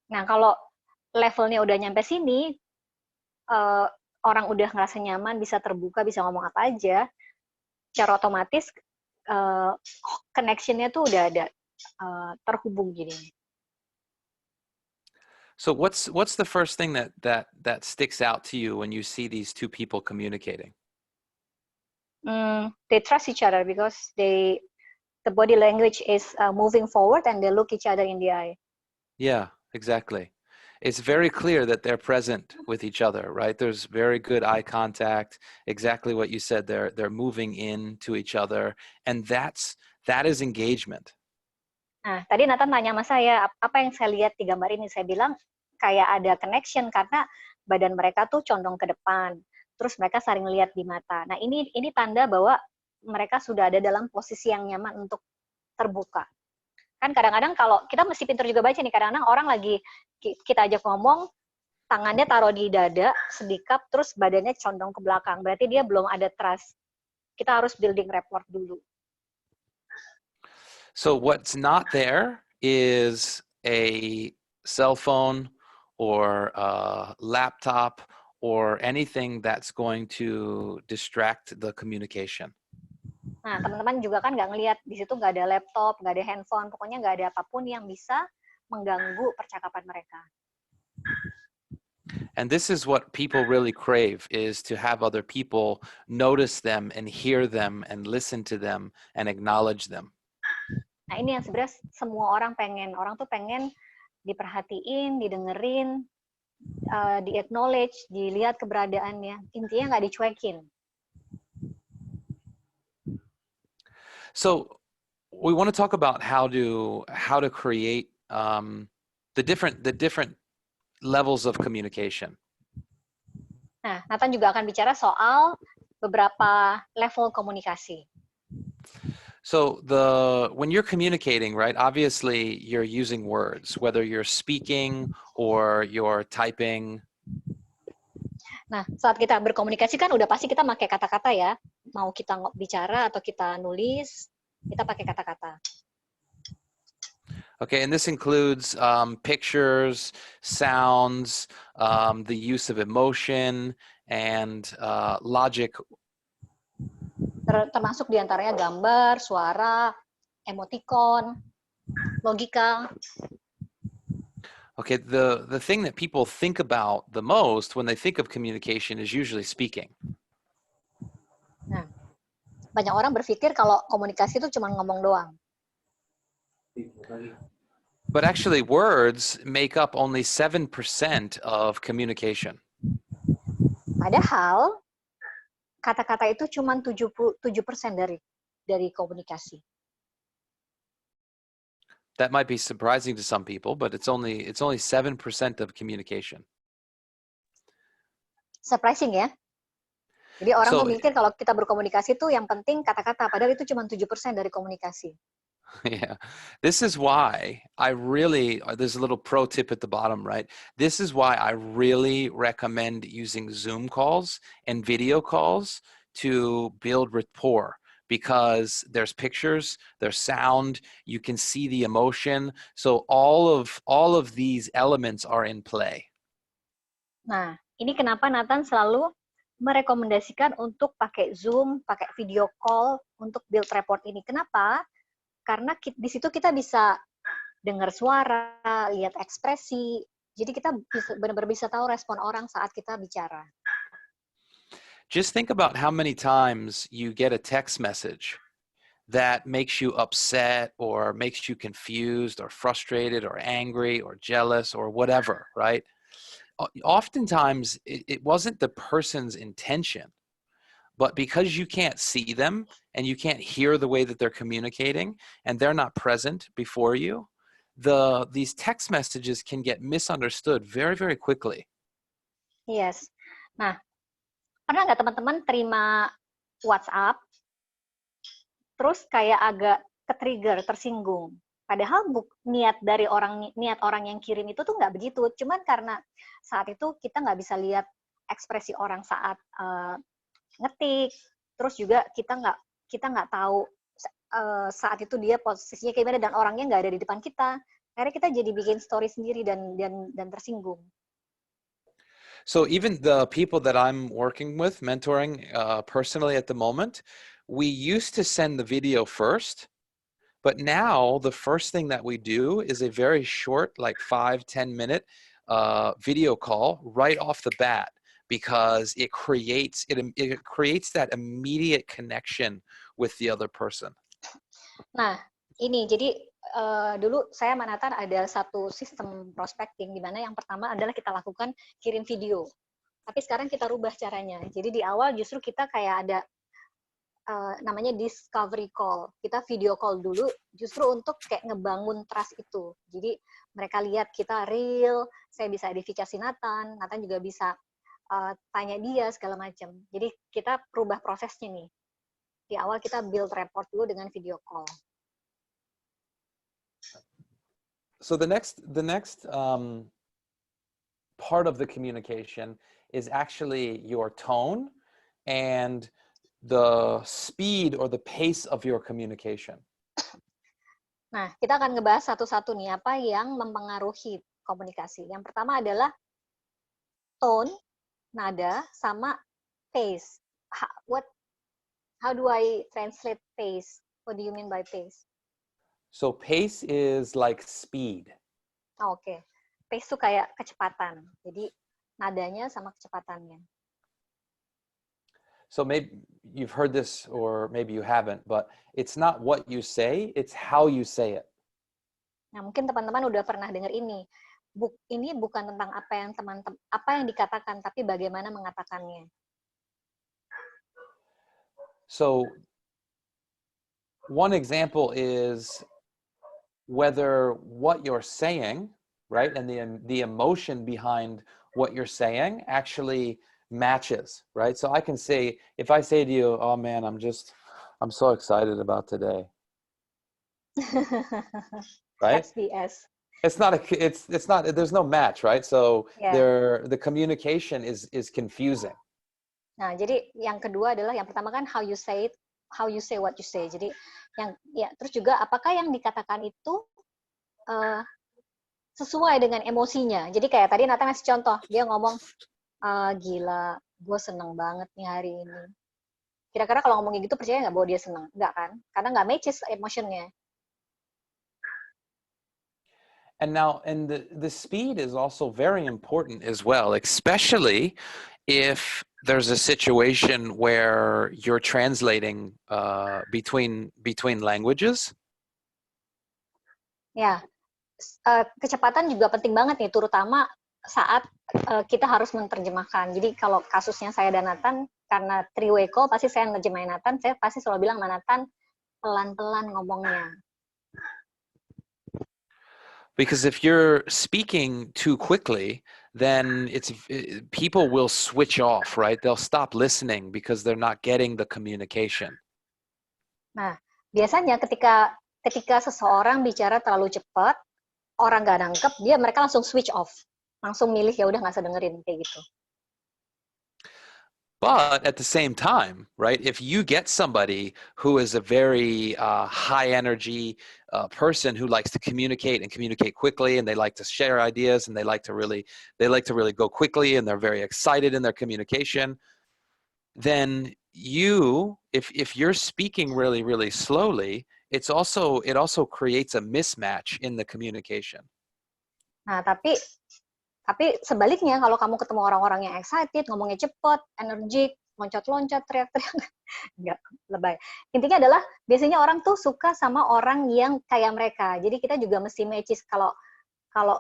Nah, kalau levelnya udah nyampe sini, orang udah ngerasa nyaman, bisa terbuka, bisa ngomong apa aja, secara otomatis connection-nya tuh udah ada, terhubung gini. So what's the first thing that sticks out to you when you see these two people communicating? They trust each other because the body language is moving forward and they look each other in the eye. Yeah, exactly. It's very clear that they're present with each other, right? There's very good eye contact. Exactly what you said. They're moving into each other, and that is engagement. Nah, tadi Nathan tanya sama saya, apa yang saya lihat di gambar ini? Saya bilang kayak ada connection karena badan mereka tuh condong ke depan, terus mereka saling lihat di mata. Nah, ini tanda bahwa mereka sudah ada dalam posisi yang nyaman untuk terbuka. Kan kadang-kadang kalau kita mesti pintar juga baca nih, kadang-kadang orang lagi kita ajak ngomong, tangannya taruh di dada, sedikap, terus badannya condong ke belakang. Berarti dia belum ada trust. Kita harus building rapport dulu. So what's not there is a cell phone or a laptop or anything that's going to distract the communication. Nah, teman-teman juga kan nggak ngelihat di situ, nggak ada laptop, nggak ada handphone, pokoknya nggak ada apapun yang bisa mengganggu percakapan mereka. And this is what people really crave, is to have other people notice them and hear them and listen to them and acknowledge them. Nah, ini yang sebenarnya semua orang pengen. Orang tuh pengen diperhatiin, didengerin, di-acknowledge, dilihat keberadaannya. Intinya nggak dicuekin. So we want to talk about how to create the different levels of communication. Nah, Nathan juga akan bicara soal beberapa level komunikasi. So when you're communicating, right, obviously you're using words, whether you're speaking or you're typing. Nah, saat kita berkomunikasi kan udah pasti kita pakai kata-kata ya. Mau kita bicara atau kita nulis, kita pakai kata-kata. Okay, and this includes pictures, sounds, the use of emotion, and logic. Termasuk diantaranya gambar, suara, emoticon, logika. Okay, the thing that people think about the most when they think of communication is usually speaking. Nah, banyak orang berpikir kalau komunikasi itu cuma ngomong doang. But actually, words make up only 7% of communication. Padahal kata-kata itu cuma 77% dari komunikasi. That might be surprising to some people, but it's only 7% of communication. Surprising ya. Jadi orang So- tuh mikir kalau kita berkomunikasi tuh yang penting kata-kata, padahal itu cuma 7% dari komunikasi. Yeah, this is why I really, there's a little pro tip at the bottom, right? This is why I really recommend using Zoom calls and video calls to build rapport, because there's pictures, there's sound, you can see the emotion. So all of these elements are in play. Nah, ini kenapa Nathan selalu merekomendasikan untuk pakai Zoom, pakai video call untuk build rapport ini. Kenapa? Karena di situ kita bisa dengar suara, lihat ekspresi. Jadi kita benar-benar bisa tahu respon orang saat kita bicara. Just think about how many times you get a text message that makes you upset or makes you confused or frustrated or angry or jealous or whatever, right? Oftentimes it wasn't the person's intention, but because you can't see them and you can't hear the way that they're communicating and they're not present before you, these text messages can get misunderstood very, very quickly. Yes. Nah, pernah nggak teman-teman terima WhatsApp, terus kayak agak ke-trigger, tersinggung? Padahal niat orang yang kirim itu tuh nggak begitu. Cuman karena saat itu kita nggak bisa lihat ekspresi orang saat ngetik, terus juga kita nggak tahu saat itu dia posisinya kayak gimana dan orangnya nggak ada di depan kita. Akhirnya kita jadi bikin story sendiri dan tersinggung. So even the people that I'm working with, mentoring personally at the moment, we used to send the video first, but now the first thing that we do is a very short, like 5-10 minute video call right off the bat, because it creates that immediate connection with the other person. Nah, ini jadi dulu saya sama Nathan ada satu sistem prospecting di mana yang pertama adalah kita lakukan kirim video. Tapi sekarang kita rubah caranya. Jadi di awal justru kita kayak ada namanya discovery call. Kita video call dulu justru untuk kayak ngebangun trust itu. Jadi mereka lihat kita real, saya bisa edifikasi Nathan juga bisa tanya dia segala macam. Jadi kita rubah prosesnya nih. Di awal kita build rapport dulu dengan video call. So the next part of the communication is actually your tone and the speed or the pace of your communication. Nah, kita akan ngebahas satu-satu nih apa yang mempengaruhi komunikasi. Yang pertama adalah tone, nada, sama pace. How do I translate pace? What do you mean by pace? So pace is like speed. Oke. Pace itu kayak kecepatan. Jadi nadanya sama kecepatannya. So maybe you've heard this or maybe you haven't, but it's not what you say, it's how you say it. Nah, mungkin teman-teman udah pernah dengar ini. Ini bukan tentang apa yang dikatakan, tapi bagaimana mengatakannya. So one example is whether what you're saying, right, and the emotion behind what you're saying actually matches, right? So I can say, if I say to you, oh man, I'm so excited about today, right? SBS. It's not, there's no match, right? So Yeah. the communication is confusing. Nah, jadi yang kedua adalah yang pertama kan how you say it, how you say what you say. Jadi terus juga apakah yang dikatakan itu sesuai dengan emosinya. Jadi kayak tadi Nathan ngasih contoh, dia ngomong gila, gue seneng banget nih hari ini. Kira-kira kalau ngomong gitu percaya nggak bahwa dia seneng? Nggak kan? Karena nggak matches emotionnya. And the speed is also very important as well, especially if there's a situation where you're translating between languages. Ya, kecepatan juga penting banget nih, terutama saat kita harus menerjemahkan. Jadi kalau kasusnya saya dan Nathan, karena three-way call, pasti saya nerjemahin Nathan, saya pasti selalu bilang sama Nathan, pelan-pelan ngomongnya. Because if you're speaking too quickly, then people will switch off, right? They'll stop listening because they're not getting the communication. Nah, biasanya ketika seseorang bicara terlalu cepat, orang nggak nangkep, mereka langsung switch off, langsung milih ya udah nggak usah dengerin kayak gitu. But at the same time, right, if you get somebody who is a very high energy person who likes to communicate and communicate quickly, and they like to share ideas, and they like to really go quickly, and they're very excited in their communication, then if you're speaking really, really slowly, it also creates a mismatch in the communication. Nah, tapi sebaliknya kalau kamu ketemu orang-orang yang excited, ngomongnya cepat, energik, loncat-loncat, teriak-teriak, enggak, lebay. Intinya adalah biasanya orang tuh suka sama orang yang kayak mereka. Jadi kita juga mesti matches kalau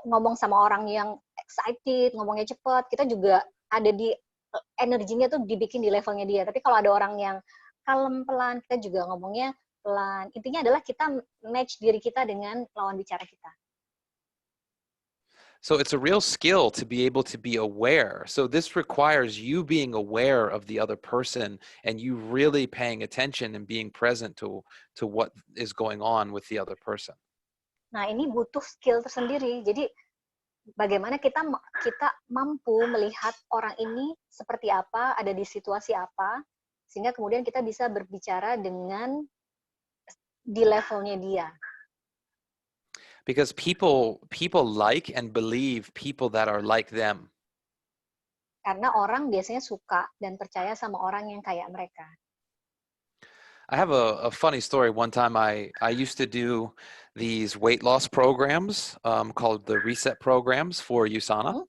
ngomong sama orang yang excited, ngomongnya cepat, kita juga ada di energinya tuh dibikin di levelnya dia. Tapi kalau ada orang yang kalem, pelan, kita juga ngomongnya pelan. Intinya adalah kita match diri kita dengan lawan bicara kita. So it's a real skill to be able to be aware. So this requires you being aware of the other person and you really paying attention and being present to what is going on with the other person. Nah, ini butuh skill tersendiri. Jadi bagaimana kita mampu melihat orang ini seperti apa, ada di situasi apa, sehingga kemudian kita bisa berbicara dengan di levelnya dia. Because people like and believe people that are like them. Karena orang biasanya suka dan percaya sama orang yang kayak mereka. I have a funny story. One time I used to do these weight loss programs called the reset programs for USANA.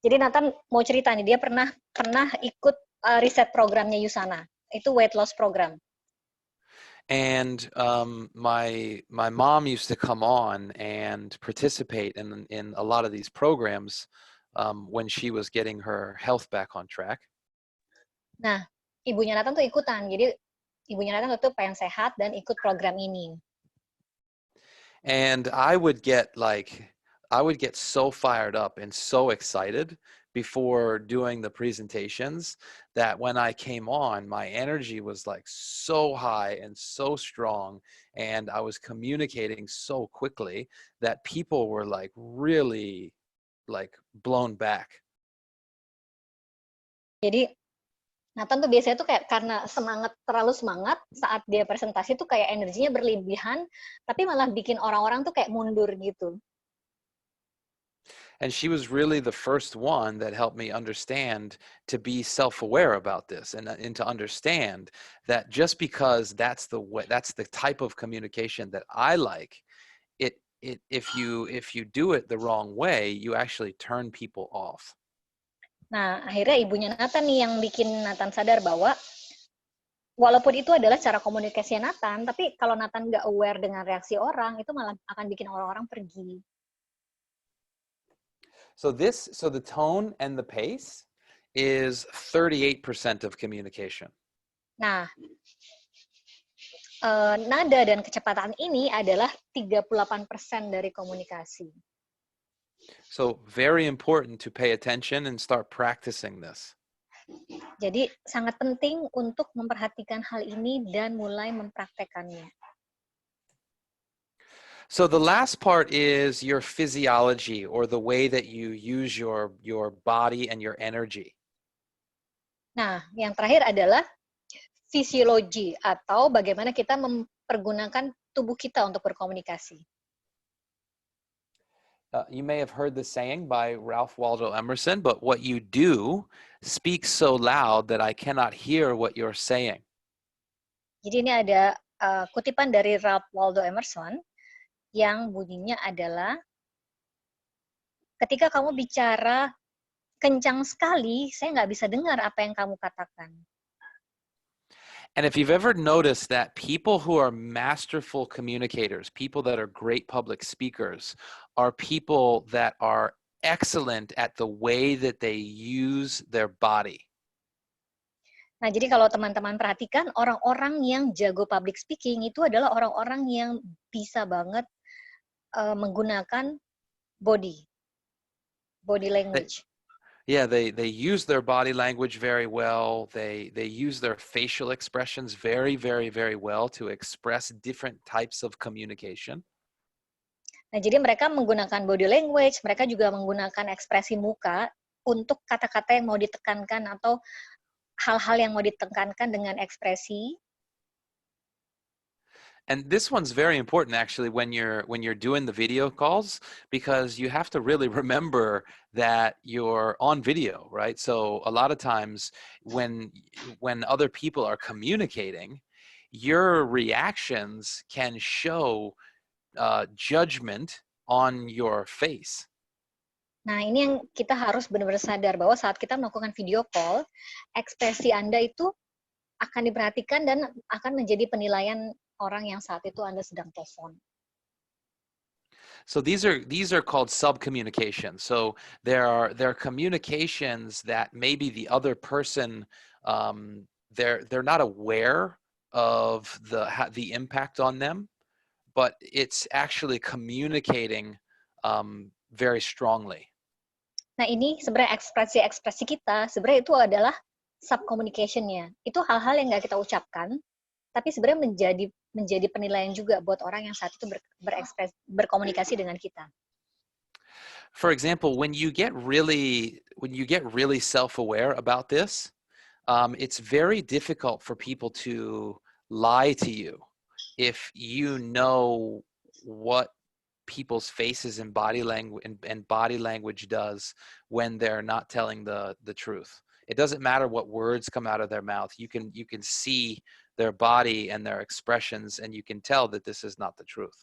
Jadi Nathan mau cerita nih, dia pernah ikut reset programnya USANA. Itu weight loss program. And my mom used to come on and participate in a lot of these programs when she was getting her health back on track. Nah, ibunya Nathan tuh ikutan. Jadi ibunya Nathan tuh pengen sehat dan ikut program ini. And I would get so fired up and so excited before doing the presentations that when I came on, my energy was like so high and so strong, and I was communicating so quickly that people were like really like blown back. Jadi Nathan tuh biasanya tuh kayak karena terlalu semangat saat dia presentasi tuh kayak energinya berlebihan, tapi malah bikin orang-orang tuh kayak mundur gitu. And she was really the first one that helped me understand to be self-aware about this and to understand that just because that's the type of communication that I like, if you do it the wrong way, you actually turn people off. Nah, akhirnya ibunya Nathan nih yang bikin Nathan sadar bahwa walaupun itu adalah cara komunikasi Nathan, tapi kalau Nathan nggak aware dengan reaksi orang, itu malah akan bikin orang-orang pergi. So the tone and the pace is 38% of communication. Nah, nada dan kecepatan ini adalah 38% dari komunikasi. So very important to pay attention and start practicing this. Jadi sangat penting untuk memperhatikan hal ini dan mulai mempraktekannya. So the last part is your physiology, or the way that you use your body and your energy. Nah, yang terakhir adalah fisiologi atau bagaimana kita mempergunakan tubuh kita untuk berkomunikasi. You may have heard the saying by Ralph Waldo Emerson, but what you do speaks so loud that I cannot hear what you're saying. Jadi ini ada kutipan dari Ralph Waldo Emerson yang bunyinya adalah, ketika kamu bicara kencang sekali, saya nggak bisa dengar apa yang kamu katakan. And if you've ever noticed that people who are masterful communicators, people that are great public speakers, are people that are excellent at the way that they use their body. Nah, jadi kalau teman-teman perhatikan, orang-orang yang jago public speaking itu adalah orang-orang yang bisa banget menggunakan body language. Yeah, they use their body language very well. They use their facial expressions very, very, very well to express different types of communication. Nah, jadi mereka menggunakan body language, mereka juga menggunakan ekspresi muka untuk kata-kata yang mau ditekankan atau hal-hal yang mau ditekankan dengan ekspresi. And this one's very important actually when you're doing the video calls, because you have to really remember that you're on video, right? So a lot of times when other people are communicating, your reactions can show judgment on your face. Nah, ini yang kita harus benar-benar sadar bahwa saat kita melakukan video call, ekspresi Anda itu akan diperhatikan dan akan menjadi penilaian orang yang saat itu Anda sedang telepon. So these are called subcommunications. So there are communications that maybe the other person they're not aware of the impact on them, but it's actually communicating very strongly. Nah, ini sebenarnya ekspresi-ekspresi kita sebenarnya itu adalah subcommunication-nya. Itu hal-hal yang nggak kita ucapkan, tapi sebenarnya menjadi penilaian juga buat orang yang saat itu berkomunikasi dengan kita. For example, when you get really self-aware about this, it's very difficult for people to lie to you if you know what people's faces and body language does when they're not telling the truth. It doesn't matter what words come out of their mouth. You can see their body and their expressions, and you can tell that this is not the truth.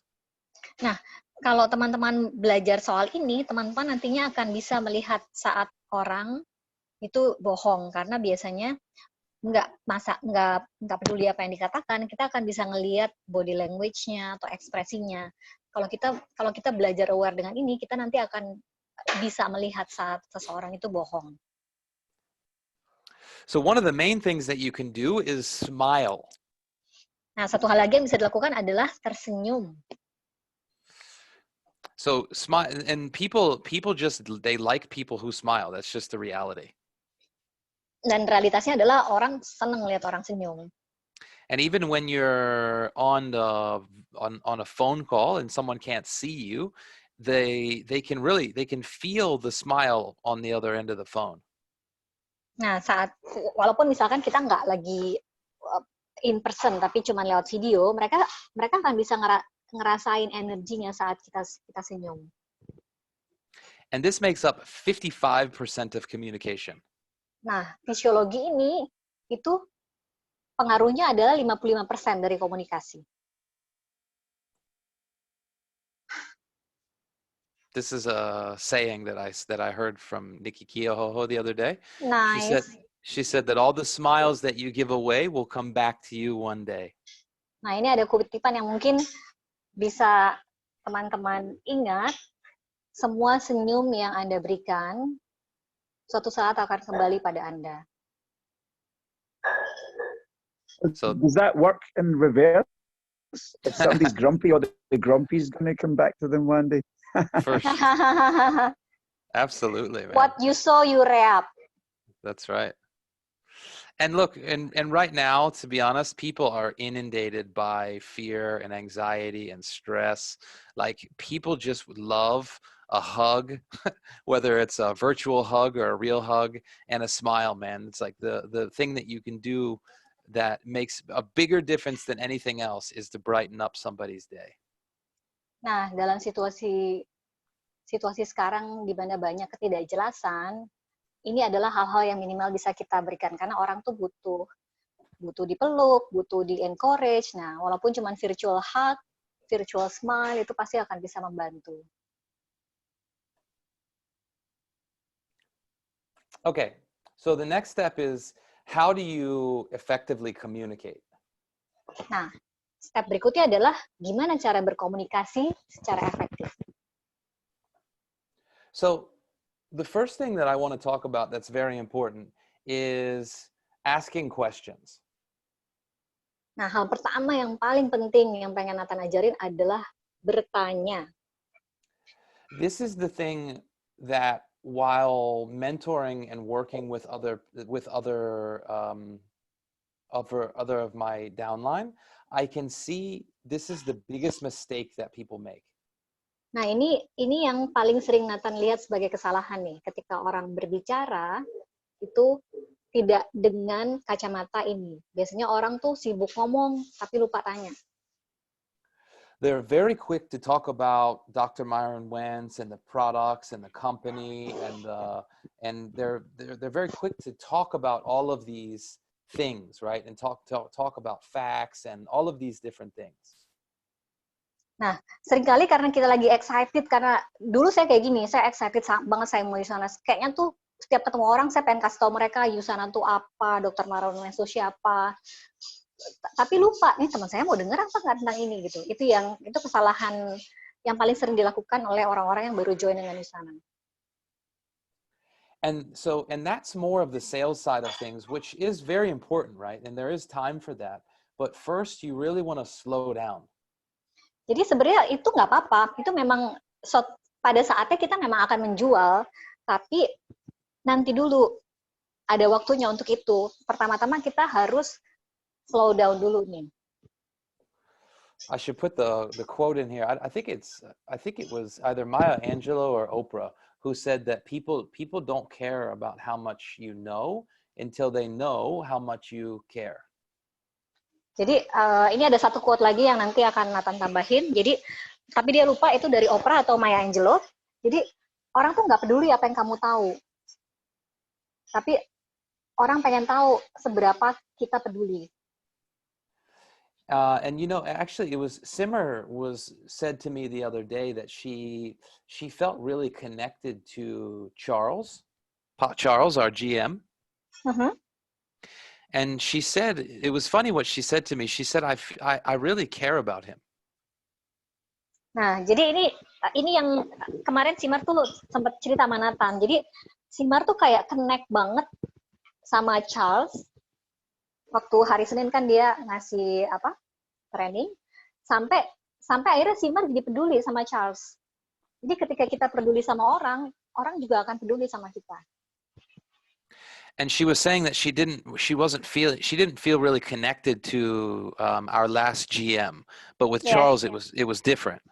Nah, kalau teman-teman belajar soal ini, teman-teman nantinya akan bisa melihat saat orang itu bohong, karena biasanya nggak peduli apa yang dikatakan, kita akan bisa ngelihat body language-nya atau ekspresinya. Kalau kita belajar aware dengan ini, kita nanti akan bisa melihat saat seseorang itu bohong. So one of the main things that you can do is smile. Nah, satu hal lagi yang bisa dilakukan adalah tersenyum. So smile, and people just they like people who smile. That's just the reality. Dan realitasnya adalah orang senang lihat orang senyum. And even when you're on a phone call and someone can't see you, they can feel the smile on the other end of the phone. Nah, walaupun misalkan kita nggak lagi in person tapi cuma lewat video, mereka akan bisa ngerasain energinya saat kita senyum. And this makes up 55% of communication. Nah, fisiologi ini itu pengaruhnya adalah 55% dari komunikasi. This is a saying that I heard from Nikki Keohoho the other day. Nice. She said that all the smiles that you give away will come back to you one day. Nah, ini ada kutipan yang mungkin bisa teman-teman ingat. Semua senyum yang Anda berikan suatu saat akan kembali pada Anda. So does that work in reverse? If somebody's grumpy, or the grumpy's going to come back to them one day? for sure. Absolutely, man. What you sow, you reap. That's right. And look, and right now, to be honest, people are inundated by fear and anxiety and stress. Like, people just would love a hug, whether it's a virtual hug or a real hug, and a smile, man. It's like the thing that you can do that makes a bigger difference than anything else is to brighten up somebody's day. Nah, dalam situasi sekarang di mana banyak ketidakjelasan, ini adalah hal-hal yang minimal bisa kita berikan, karena orang tuh butuh dipeluk, butuh di-encourage. Nah, walaupun cuma virtual hug, virtual smile, itu pasti akan bisa membantu. Okay, so the next step is, how do you effectively communicate? Nah, step berikutnya adalah gimana cara berkomunikasi secara efektif. So the first thing that I want to talk about that's very important is asking questions. Nah, hal pertama yang paling penting yang pengen Nathan ajarin adalah bertanya. This is the thing that while mentoring and working with other of my downline, I can see this is the biggest mistake that people make. Nah, ini yang paling sering Nathan lihat sebagai kesalahan nih, ketika orang berbicara itu tidak dengan kacamata ini. Biasanya orang tuh sibuk ngomong tapi lupa tanya. They're very quick to talk about Dr. Myron Wentz and the products and the company and they're very quick to talk about all of these things, right? And talk about facts and all of these different things. Nah, seringkali karena kita lagi excited, karena dulu saya kayak gini, saya excited banget saya mau Usana. Kayaknya tuh setiap ketemu orang saya pengen kasih tahu mereka Usana tuh apa, Dr. Myron Wentz itu siapa. Tapi lupa nih teman saya mau dengar apa nggak tentang ini gitu. Itu kesalahan yang paling sering dilakukan oleh orang-orang yang baru join dengan Usana. And that's more of the sales side of things, which is very important, right? And there is time for that. But first, you really want to slow down. Jadi sebenarnya itu nggak apa-apa. Itu memang pada saatnya kita memang akan menjual, tapi nanti dulu ada waktunya untuk itu. Pertama-tama kita harus slow down dulu nih. I should put the quote in here. I think it was either Maya Angelou or Oprah who said that people don't care about how much you know until they know how much you care. Jadi ini ada satu quote lagi yang nanti akan Nathan tambahin. Jadi tapi dia lupa itu dari Oprah atau Maya Angelou. Jadi orang tuh nggak peduli apa yang kamu tahu. Tapi orang pengen tahu seberapa kita peduli. And actually, it was Simmer was said to me the other day that she felt really connected to Charles, our GM. Uh-huh. And she said, it was funny what she said to me. She said, I really care about him. Nah, jadi ini yang kemarin Simar tuh sempat cerita sama Nathan. Jadi Simar tuh kayak connect banget sama Charles. Waktu hari Senin kan dia ngasih training, sampai akhirnya Simar jadi peduli sama Charles. Jadi ketika kita peduli sama orang juga akan peduli sama kita. And she was saying that she didn't feel really connected to our last GM, but with Charles it was different.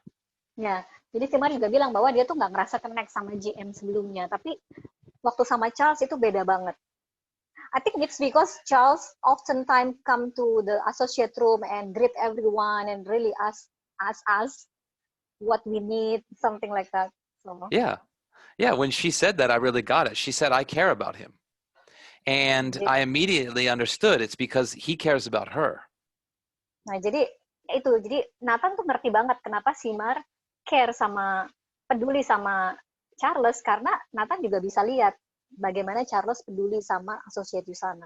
Ya, jadi Simar juga bilang bahwa dia tuh nggak ngerasa connect sama GM sebelumnya, tapi waktu sama Charles itu beda banget. I think it's because Charles oftentimes come to the associate room and greet everyone and really ask us what we need, something like that. So. Yeah. When she said that, I really got it. She said, "I care about him," and I immediately understood it's because he cares about her. Nah, jadi Nathan tuh ngerti banget kenapa Simar peduli sama Charles, karena Nathan juga bisa lihat bagaimana Charles peduli sama associate Usana.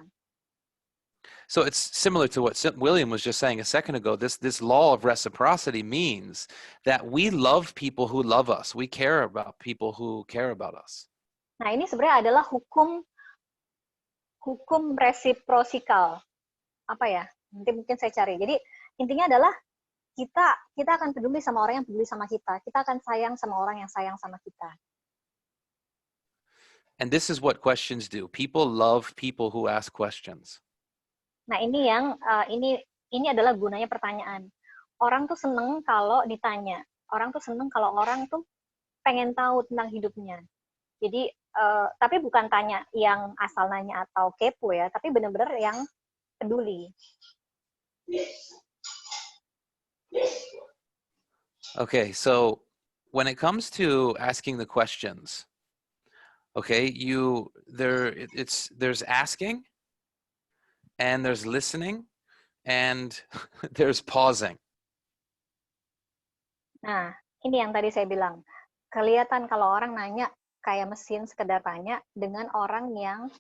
So it's similar to what William was just saying a second ago. This law of reciprocity means that we love people who love us. We care about people who care about us. Nah, ini sebenarnya adalah hukum resiprosikal. Apa ya? Nanti mungkin saya cari. Jadi intinya adalah kita akan peduli sama orang yang peduli sama kita. Kita akan sayang sama orang yang sayang sama kita. And this is what questions do. People love people who ask questions. Nah, ini adalah gunanya pertanyaan. Orang tuh seneng kalau ditanya. Orang tuh seneng kalau orang tuh pengen tahu tentang hidupnya. Jadi, tapi bukan tanya yang asal nanya atau kepo ya, tapi benar-benar yang peduli. Okay, so when it comes to asking the questions, okay, there's asking, and there's listening, and there's pausing. Nah, ini yang tadi saya bilang. Kelihatan kalau orang nanya kayak mesin sekedar tanya dengan orang yang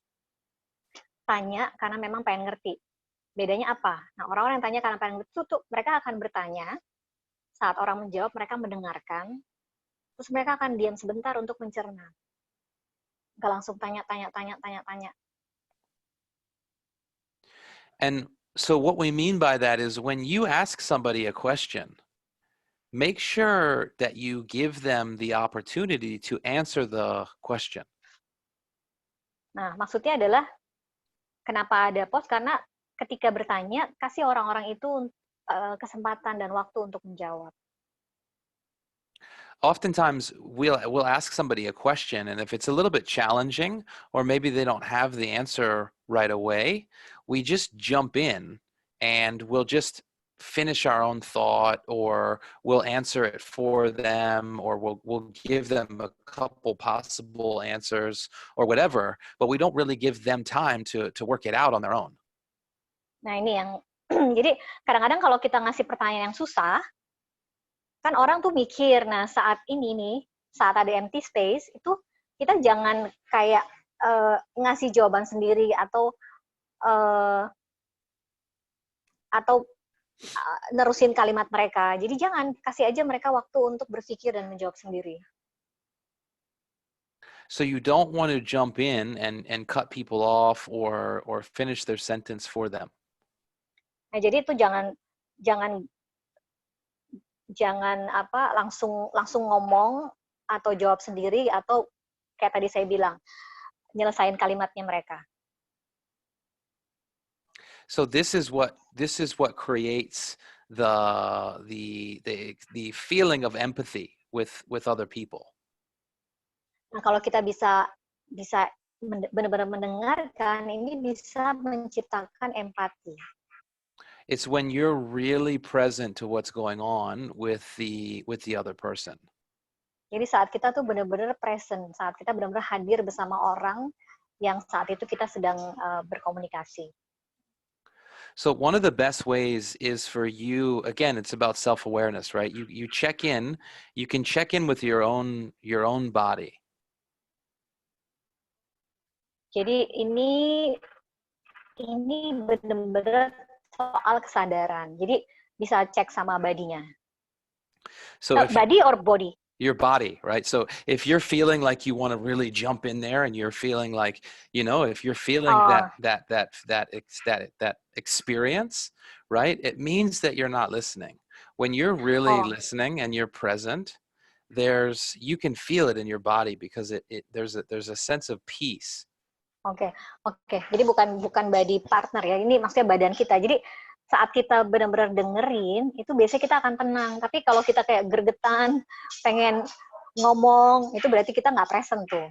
tanya karena memang pengen ngerti. Bedanya apa? Nah, orang-orang yang tanya karena pengen ngerti tuh mereka akan bertanya, saat orang menjawab mereka mendengarkan, terus mereka akan diam sebentar untuk mencerna. Nggak langsung tanya. And so what we mean by that is when you ask somebody a question, make sure that you give them the opportunity to answer the question. Nah, maksudnya adalah kenapa ada pause? Karena ketika bertanya, kasih orang-orang itu kesempatan dan waktu untuk menjawab. Oftentimes we'll ask somebody a question, and if it's a little bit challenging, or maybe they don't have the answer right away, we just jump in and we'll just finish our own thought, or we'll answer it for them, or we'll give them a couple possible answers or whatever, but we don't really give them time to work it out on their own. Nah, ini yang jadi kadang-kadang kalau kita ngasih pertanyaan yang susah, kan orang tuh mikir, nah saat ini nih, saat ada empty space, itu kita jangan kayak ngasih jawaban sendiri atau nerusin kalimat mereka. Jadi jangan, kasih aja mereka waktu untuk berpikir dan menjawab sendiri. So you don't want to jump in and cut people off or finish their sentence for them. Nah, jadi itu jangan langsung ngomong atau jawab sendiri atau kayak tadi saya bilang nyelesain kalimatnya mereka. So this is what creates the feeling of empathy with other people. Nah, kalau kita bisa benar-benar mendengarkan, ini bisa menciptakan empati. It's when you're really present to what's going on with the other person. Jadi saat kita tuh benar-benar present, saat kita benar-benar hadir bersama orang yang saat itu kita sedang berkomunikasi. So one of the best ways is for you, again, it's about self-awareness, right? You check in, you can check in with your own body. Jadi ini benar-benar soal kesadaran. Jadi bisa cek sama body-nya. So body or body? Your body, right? So if you're feeling like you want to really jump in there and you're feeling like, if you're feeling that experience, right? It means that you're not listening. When you're really listening and you're present, you can feel it in your body because there's a sense of peace. Oke. Jadi bukan body partner ya. Ini maksudnya badan kita. Jadi saat kita benar-benar dengerin, itu biasanya kita akan tenang. Tapi kalau kita kayak gergetan, pengen ngomong, itu berarti kita nggak present tuh.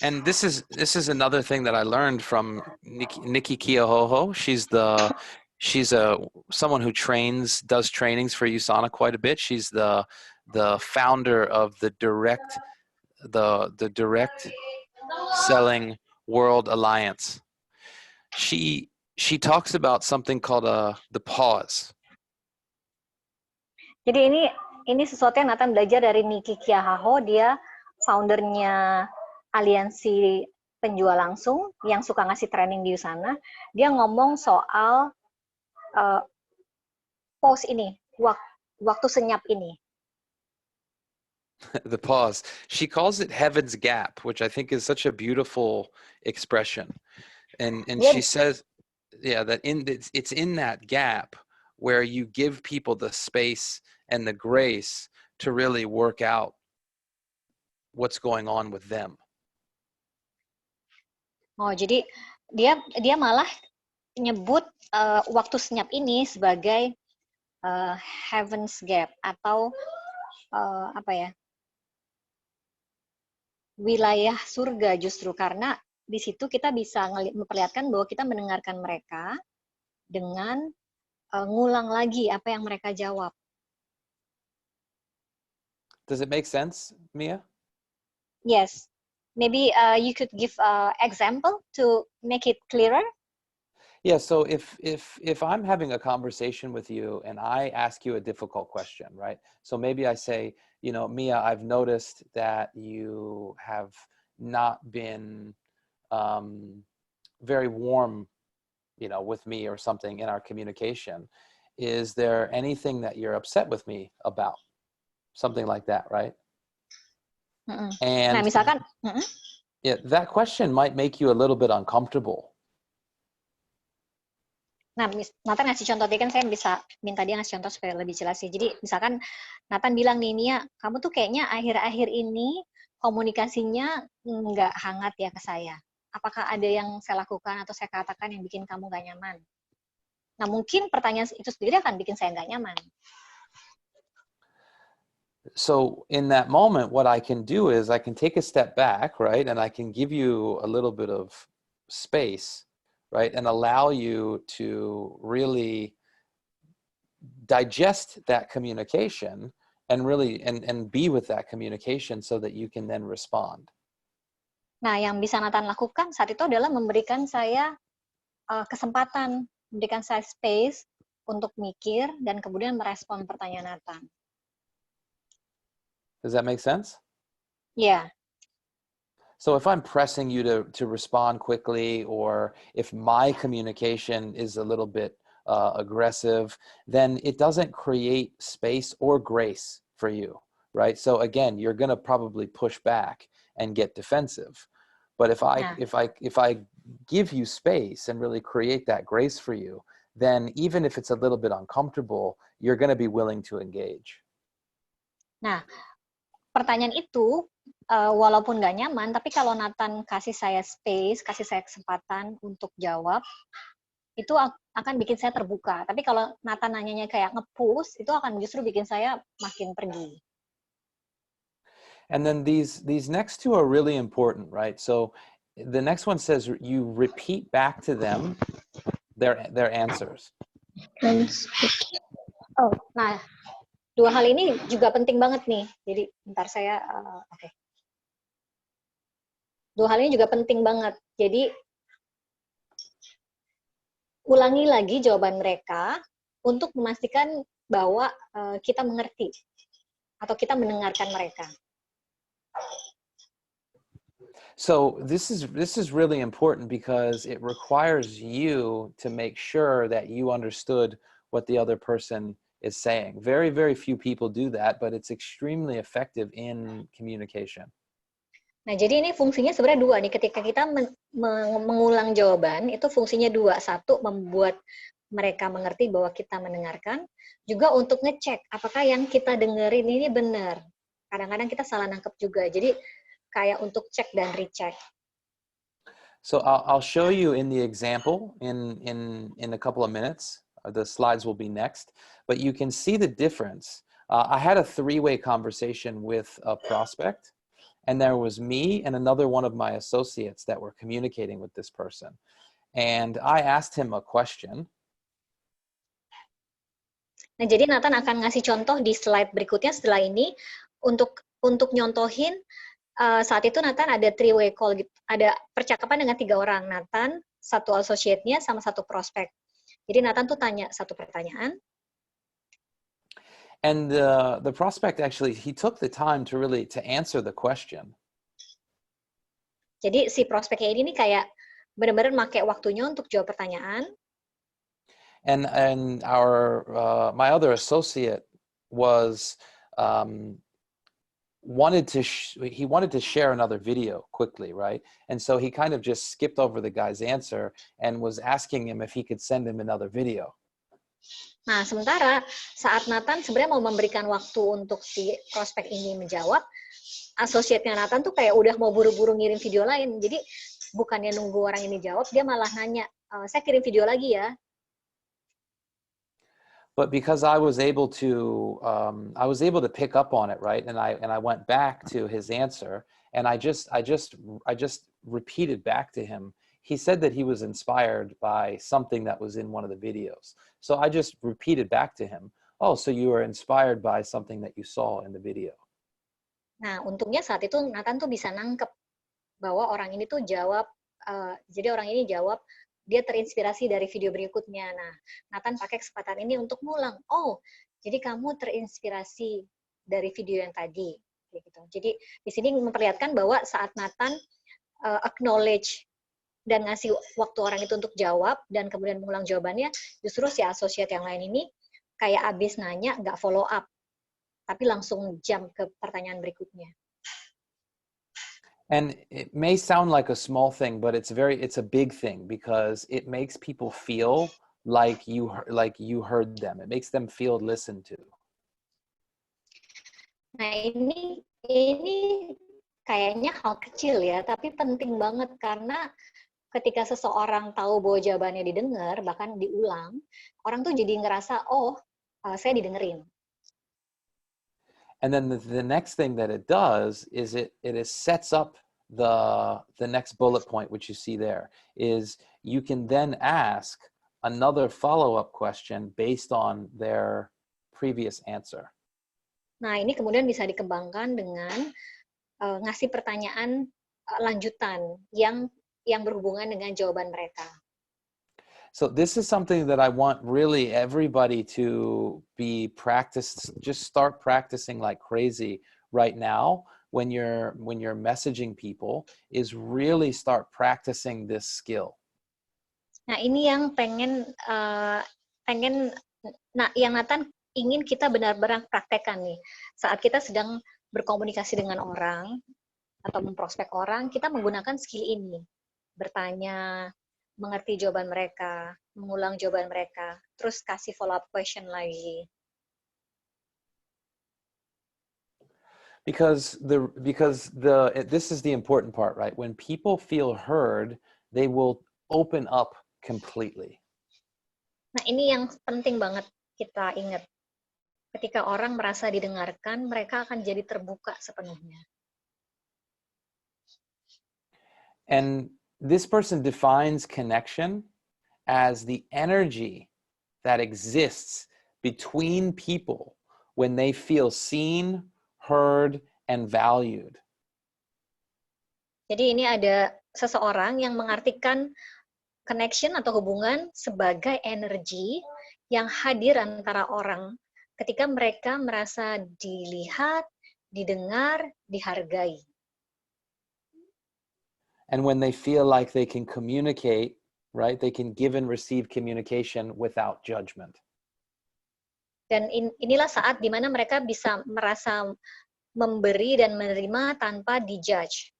And this is another thing that I learned from Nikki Keohoho. She's someone who does trainings for USANA quite a bit. She's the founder of the direct selling world alliance. She talks about something called the pause. Jadi ini sesuatu yang Nathan belajar dari Nikki Keohoho. Dia foundernya aliansi penjual langsung yang suka ngasih training di USANA. Dia ngomong soal pause ini, waktu senyap ini. The pause. She calls it heaven's gap, which I think is such a beautiful expression. And she says, that it's in that gap where you give people the space and the grace to really work out what's going on with them. Oh, jadi dia malah nyebut waktu senyap ini sebagai heaven's gap atau wilayah surga, justru karena di situ kita bisa memperlihatkan bahwa kita mendengarkan mereka dengan ngulang lagi apa yang mereka jawab. Does it make sense, Mia? Yes. Maybe you could give an example to make it clearer. Yeah, so if I'm having a conversation with you and I ask you a difficult question, right? So maybe I say, Mia, I've noticed that you have not been very warm, with me or something in our communication. Is there anything that you're upset with me about? Something like that, right? Nah, And misalkan, yeah, that question might make you a little bit uncomfortable. Nathan ngasih contoh, tadi kan saya bisa minta dia ngasih contoh supaya lebih jelas sih. Jadi misalkan Nathan bilang nih, Nia, kamu tuh kayaknya akhir-akhir ini komunikasinya nggak hangat ya ke saya. Apakah ada yang saya lakukan atau saya katakan yang bikin kamu nggak nyaman? Nah, mungkin pertanyaan itu sendiri akan bikin saya nggak nyaman. So in that moment, what I can do is I can take a step back, right? And I can give you a little bit of space, right? And allow you to really digest that communication and really, and be with that communication so that you can then respond. Nah, yang bisa Nathan lakukan saat itu adalah memberikan saya kesempatan, memberikan saya space untuk mikir dan kemudian merespon pertanyaan Nathan. Does that make sense? Yeah. So if I'm pressing you to respond quickly, or if my communication is a little bit aggressive, then it doesn't create space or grace for you, right? So again, you're going to probably push back and get defensive. But if I give you space and really create that grace for you, then even if it's a little bit uncomfortable, you're going to be willing to engage. Nah, pertanyaan itu walaupun nggak nyaman, tapi kalau Nathan kasih saya space, kasih saya kesempatan untuk jawab, itu akan bikin saya terbuka. Tapi kalau Nathan nanyanya kayak nge-push, itu akan justru bikin saya makin pergi. And then these next two are really important, right? So the next one says you repeat back to them their answers. Oh, nah, dua hal ini juga penting banget nih. Jadi, bentar saya, oke. Dua hal ini juga penting banget. Jadi, ulangi lagi jawaban mereka untuk memastikan bahwa kita mengerti atau kita mendengarkan mereka. So this is really important because it requires you to make sure that you understood what the other person is saying. Very, very few people do that, but it's extremely effective in communication. Nah, jadi ini fungsinya sebenarnya dua nih. Ketika kita mengulang jawaban, itu fungsinya dua. Satu, membuat mereka mengerti bahwa kita mendengarkan. Juga untuk ngecek apakah yang kita dengerin ini benar. Kadang-kadang kita salah nangkep juga. Jadi kayak untuk cek dan recheck. So I'll show you in the example in a couple of minutes. The slides will be next, but you can see the difference. I had a three-way conversation with a prospect, and there was me and another one of my associates that were communicating with this person. And I asked him a question. Nah, jadi Nathan akan ngasih contoh di slide berikutnya setelah ini untuk nyontohin saat itu Nathan ada three-way call, ada percakapan dengan 3 orang, Nathan, satu associate-nya, sama satu prospek. Jadi Nathan tuh tanya satu pertanyaan. And the prospect actually, he took the time to answer the question. Jadi si prospeknya ini kayak benar-benar pakai waktunya untuk jawab pertanyaan. And our my other associate was wanted to share another video quickly, right? And so he kind of just skipped over the guy's answer and was asking him if he could send him another video. Nah, sementara saat Nathan sebenarnya mau memberikan waktu untuk si prospek ini menjawab, associate-nya Nathan tuh kayak udah mau buru-buru ngirim video lain. Jadi bukannya nunggu orang ini jawab, dia malah nanya, saya kirim video lagi ya. But because I was able to pick up on it, right? And I went back to his answer, and I just repeated back to him. He said that he was inspired by something that was in one of the videos. So I just repeated back to him, "Oh, so you were inspired by something that you saw in the video." Nah, untungnya saat itu Nathan tuh bisa nangkep bahwa orang ini tuh jawab, jadi orang ini jawab, dia terinspirasi dari video berikutnya. Nah, Nathan pakai kesempatan ini untuk ngulang. Oh, jadi kamu terinspirasi dari video yang tadi. Gitu. Jadi di sini memperlihatkan bahwa saat Nathan acknowledge dan ngasih waktu orang itu untuk jawab dan kemudian mengulang jawabannya, justru si associate yang lain ini kayak abis nanya nggak follow up, tapi langsung jump ke pertanyaan berikutnya. And it may sound like a small thing, but it's a big thing because it makes people feel like you heard them. It makes them feel listened to. Nah, ini kayaknya hal kecil ya, tapi penting banget karena ketika seseorang tahu bahwa jawabannya didengar, bahkan diulang, orang tuh jadi ngerasa, oh, saya didengerin. And then the next thing that it does is it sets up the next bullet point, which you see there, is you can then ask another follow-up question based on their previous answer. Nah, ini kemudian bisa dikembangkan dengan ngasih pertanyaan lanjutan yang berhubungan dengan jawaban mereka. So this is something that I want really everybody to be practiced. Just start practicing like crazy right now when you're messaging people, is really start practicing this skill. Nah, ini yang yang Nathan ingin kita benar-benar praktekkan nih. Saat kita sedang berkomunikasi dengan orang atau memprospek orang, kita menggunakan skill ini. Bertanya, mengerti jawaban mereka, mengulang jawaban mereka, terus kasih follow up question lagi. Because this is the important part, right? When people feel heard, they will open up completely. Nah, ini yang penting banget kita ingat. Ketika orang merasa didengarkan, mereka akan jadi terbuka sepenuhnya. And this person defines connection as the energy that exists between people when they feel seen, heard, and valued. Jadi ini ada seseorang yang mengartikan connection atau hubungan sebagai energi yang hadir antara orang ketika mereka merasa dilihat, didengar, dihargai. And when they feel like they can communicate, right? They can give and receive communication without judgment. Dan inilah saat di mana mereka bisa merasa memberi dan menerima tanpa dijudge.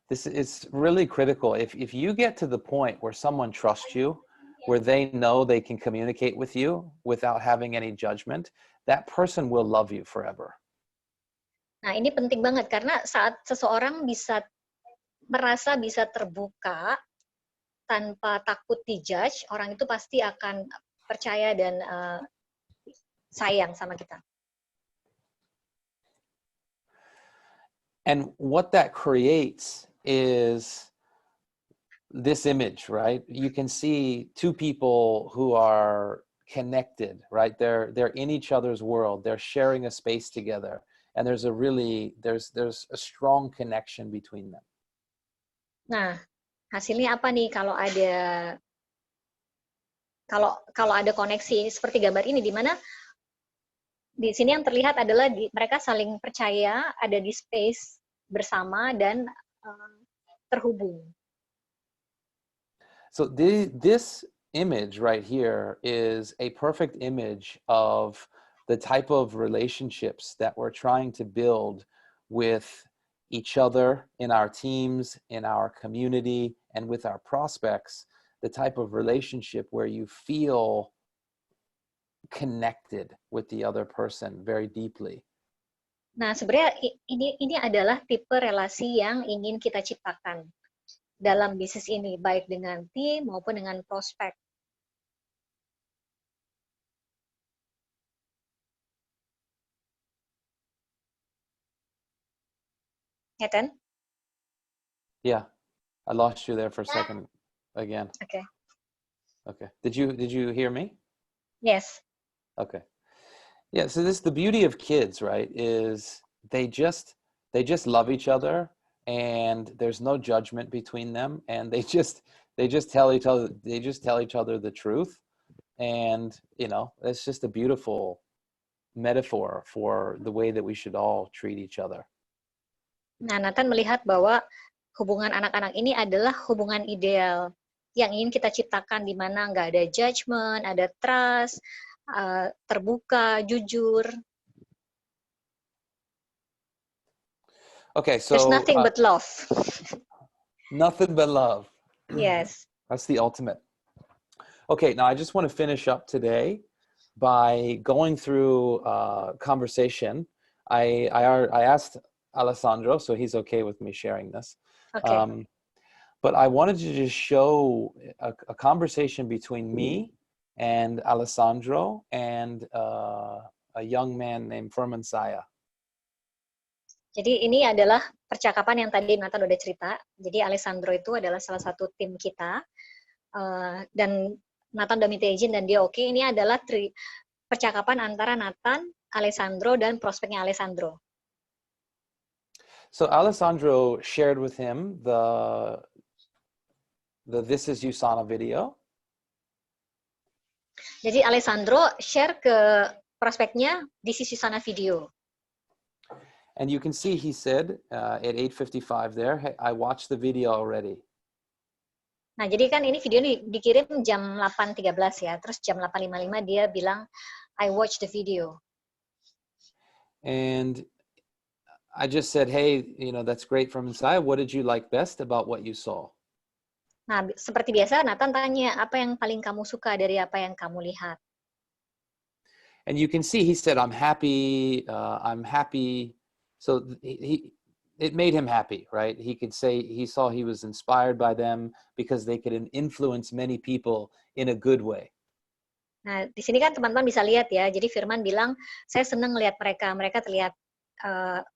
This is really critical. If you get to the point where someone trusts you, where they know they can communicate with you without having any judgment, that person will love you forever. Nah, ini penting banget karena saat seseorang merasa bisa terbuka tanpa takut dijudge, orang itu pasti akan percaya dan sayang sama kita. And what that creates is this image, right? You can see two people who are connected, right? They're in each other's world. They're sharing a space together, and there's a strong connection between them. Nah, hasilnya apa nih kalau ada koneksi seperti gambar ini, di mana di sini yang terlihat adalah mereka saling percaya, ada di space bersama dan terhubung. So this image right here is a perfect image of the type of relationships that we're trying to build with each other in our teams, in our community, and with our prospects, the type of relationship where you feel connected with the other person very deeply. Nah, sebenarnya ini adalah tipe relasi yang ingin kita ciptakan dalam bisnis ini, baik dengan tim maupun dengan prospek. Nathan? Yeah, I lost you there for a second again. Okay. Okay. Did you hear me? Yes. Okay. Yeah, so this the beauty of kids, right? Is they just love each other, and there's no judgment between them, and they just tell each other the truth. And it's just a beautiful metaphor for the way that we should all treat each other. Nah, Nathan melihat bahwa hubungan anak-anak ini adalah hubungan ideal yang ingin kita ciptakan, di mana nggak ada judgment, ada trust, terbuka, jujur. Okay, There's so nothing but love. nothing but love. Yes. That's the ultimate. Okay, now I just want to finish up today by going through conversation. I asked Alessandro, so he's okay with me sharing this. Okay. But I wanted to just show a conversation between me and Alessandro and a young man named Firman Saya. Jadi ini adalah percakapan yang tadi Nathan udah cerita. Jadi Alessandro itu adalah salah satu tim kita, dan Nathan udah minta izin dan dia oke. Ini adalah percakapan antara Nathan, Alessandro, dan prospeknya Alessandro. So Alessandro shared with him the This Is Usana video. Jadi Alessandro share ke prospeknya This Is Usana video. And you can see he said at 8:55 there, hey, I watched the video already. Nah, jadi kan ini video dikirim jam 8.13 ya. Terus jam 8.55 dia bilang, I watched the video. And I just said, hey, that's great from inside. What did you like best about what you saw? Nah, seperti biasa Nathan tanya, apa yang paling kamu suka dari apa yang kamu lihat? And you can see he said, I'm happy. So it made him happy, right? He could say he saw he was inspired by them because they could influence many people in a good way. Nah, di sini kan teman-teman bisa lihat ya. Jadi Firman bilang, saya senang lihat mereka. Mereka terlihat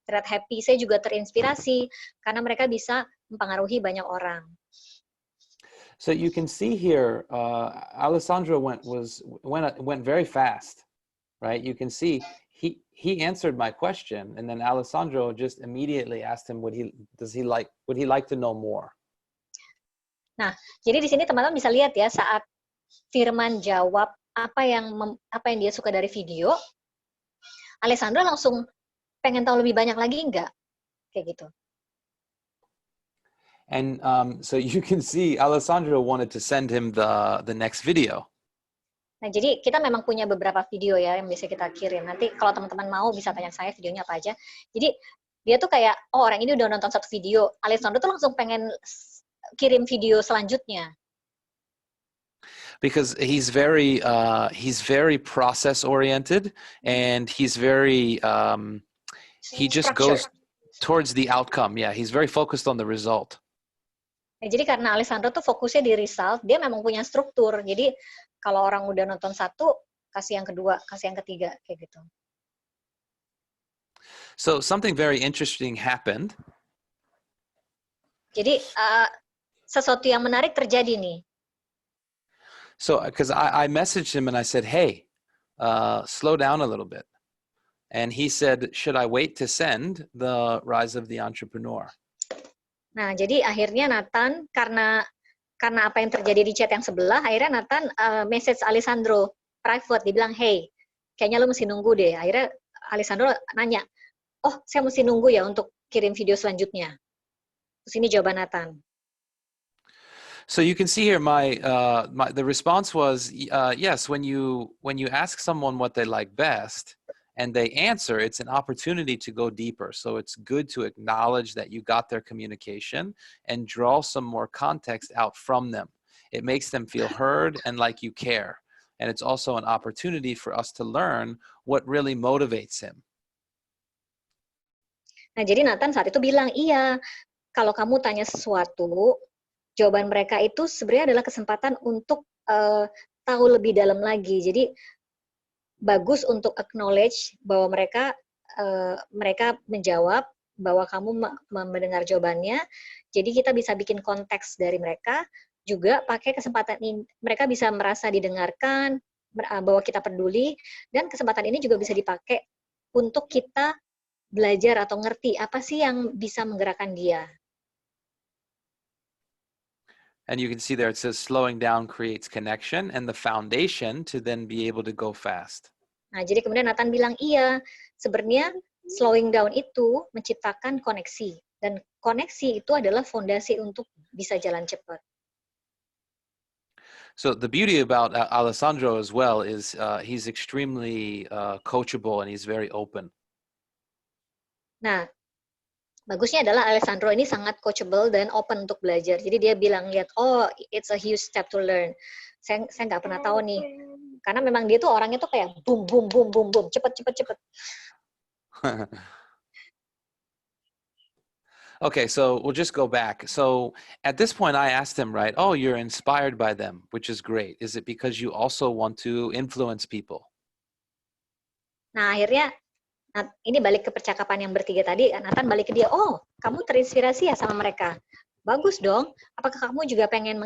happy. Saya juga terinspirasi karena mereka bisa mempengaruhi banyak orang. So you can see here, Alessandro went very fast, right? You can see he answered my question, and then Alessandro just immediately asked him would he like to know more. Nah, jadi di sini teman-teman bisa lihat ya, saat Firman jawab apa yang dia suka dari video, Alessandro langsung pengen tahu lebih banyak lagi nggak? Kayak gitu. And so you can see Alessandro wanted to send him the next video. Nah, jadi kita memang punya beberapa video ya yang bisa kita kirim. Nanti kalau teman-teman mau bisa tanya saya videonya apa aja. Jadi dia tuh kayak, oh orang ini udah nonton satu video, Alessandro tuh langsung pengen kirim video selanjutnya. Because he's very process oriented, and he's very he just goes towards the outcome. Yeah, he's very focused on the result. Nah, jadi karena Alessandro tuh fokusnya di result, dia memang punya struktur. Jadi kalau orang udah nonton satu, kasih yang kedua, kasih yang ketiga, kayak gitu. So something very interesting happened. Jadi sesuatu yang menarik terjadi nih. So because I messaged him and I said, hey, slow down a little bit. And he said, should I wait to send the Rise of the Entrepreneur? Nah, jadi akhirnya Nathan, karena apa yang terjadi di chat yang sebelah, akhirnya Nathan message Alessandro private, dibilang, hey, kayaknya lo mesti nunggu deh. Akhirnya Alessandro nanya, oh, saya mesti nunggu ya untuk kirim video selanjutnya. Terus ini jawaban Nathan. So you can see here the response was yes. When you ask someone what they like best and they answer, it's an opportunity to go deeper. So it's good to acknowledge that you got their communication and draw some more context out from them. It makes them feel heard and like you care. And it's also an opportunity for us to learn what really motivates him. Nah, jadi Nathan saat itu bilang, iya, kalau kamu tanya sesuatu, jawaban mereka itu sebenarnya adalah kesempatan untuk tahu lebih dalam lagi. Jadi bagus untuk acknowledge bahwa mereka menjawab, bahwa kamu mendengar jawabannya. Jadi kita bisa bikin konteks dari mereka, juga pakai kesempatan ini mereka bisa merasa didengarkan, bahwa kita peduli, dan kesempatan ini juga bisa dipakai untuk kita belajar atau ngerti apa sih yang bisa menggerakkan dia. And you can see there it says slowing down creates connection and the foundation to then be able to go fast. Nah, jadi kemudian Nathan bilang, iya, sebenarnya slowing down itu menciptakan koneksi. Dan koneksi itu adalah fondasi untuk bisa jalan cepat. So the beauty about Alessandro as well is he's extremely coachable and he's very open. Nah, bagusnya adalah Alessandro ini sangat coachable dan open untuk belajar. Jadi dia bilang, lihat, oh, it's a huge step to learn. Saya nggak pernah tahu nih, karena memang dia tuh orangnya tuh kayak boom, boom, boom, boom, boom, cepet, cepet, cepet. Okay, so we'll just go back. So at this point, I asked him, right? Oh, you're inspired by them, which is great. Is it because you also want to influence people? Nah, akhirnya ini balik ke percakapan yang bertiga tadi. Nathan balik ke dia, oh, kamu terinspirasi ya sama mereka. Bagus dong. Apakah kamu juga pengen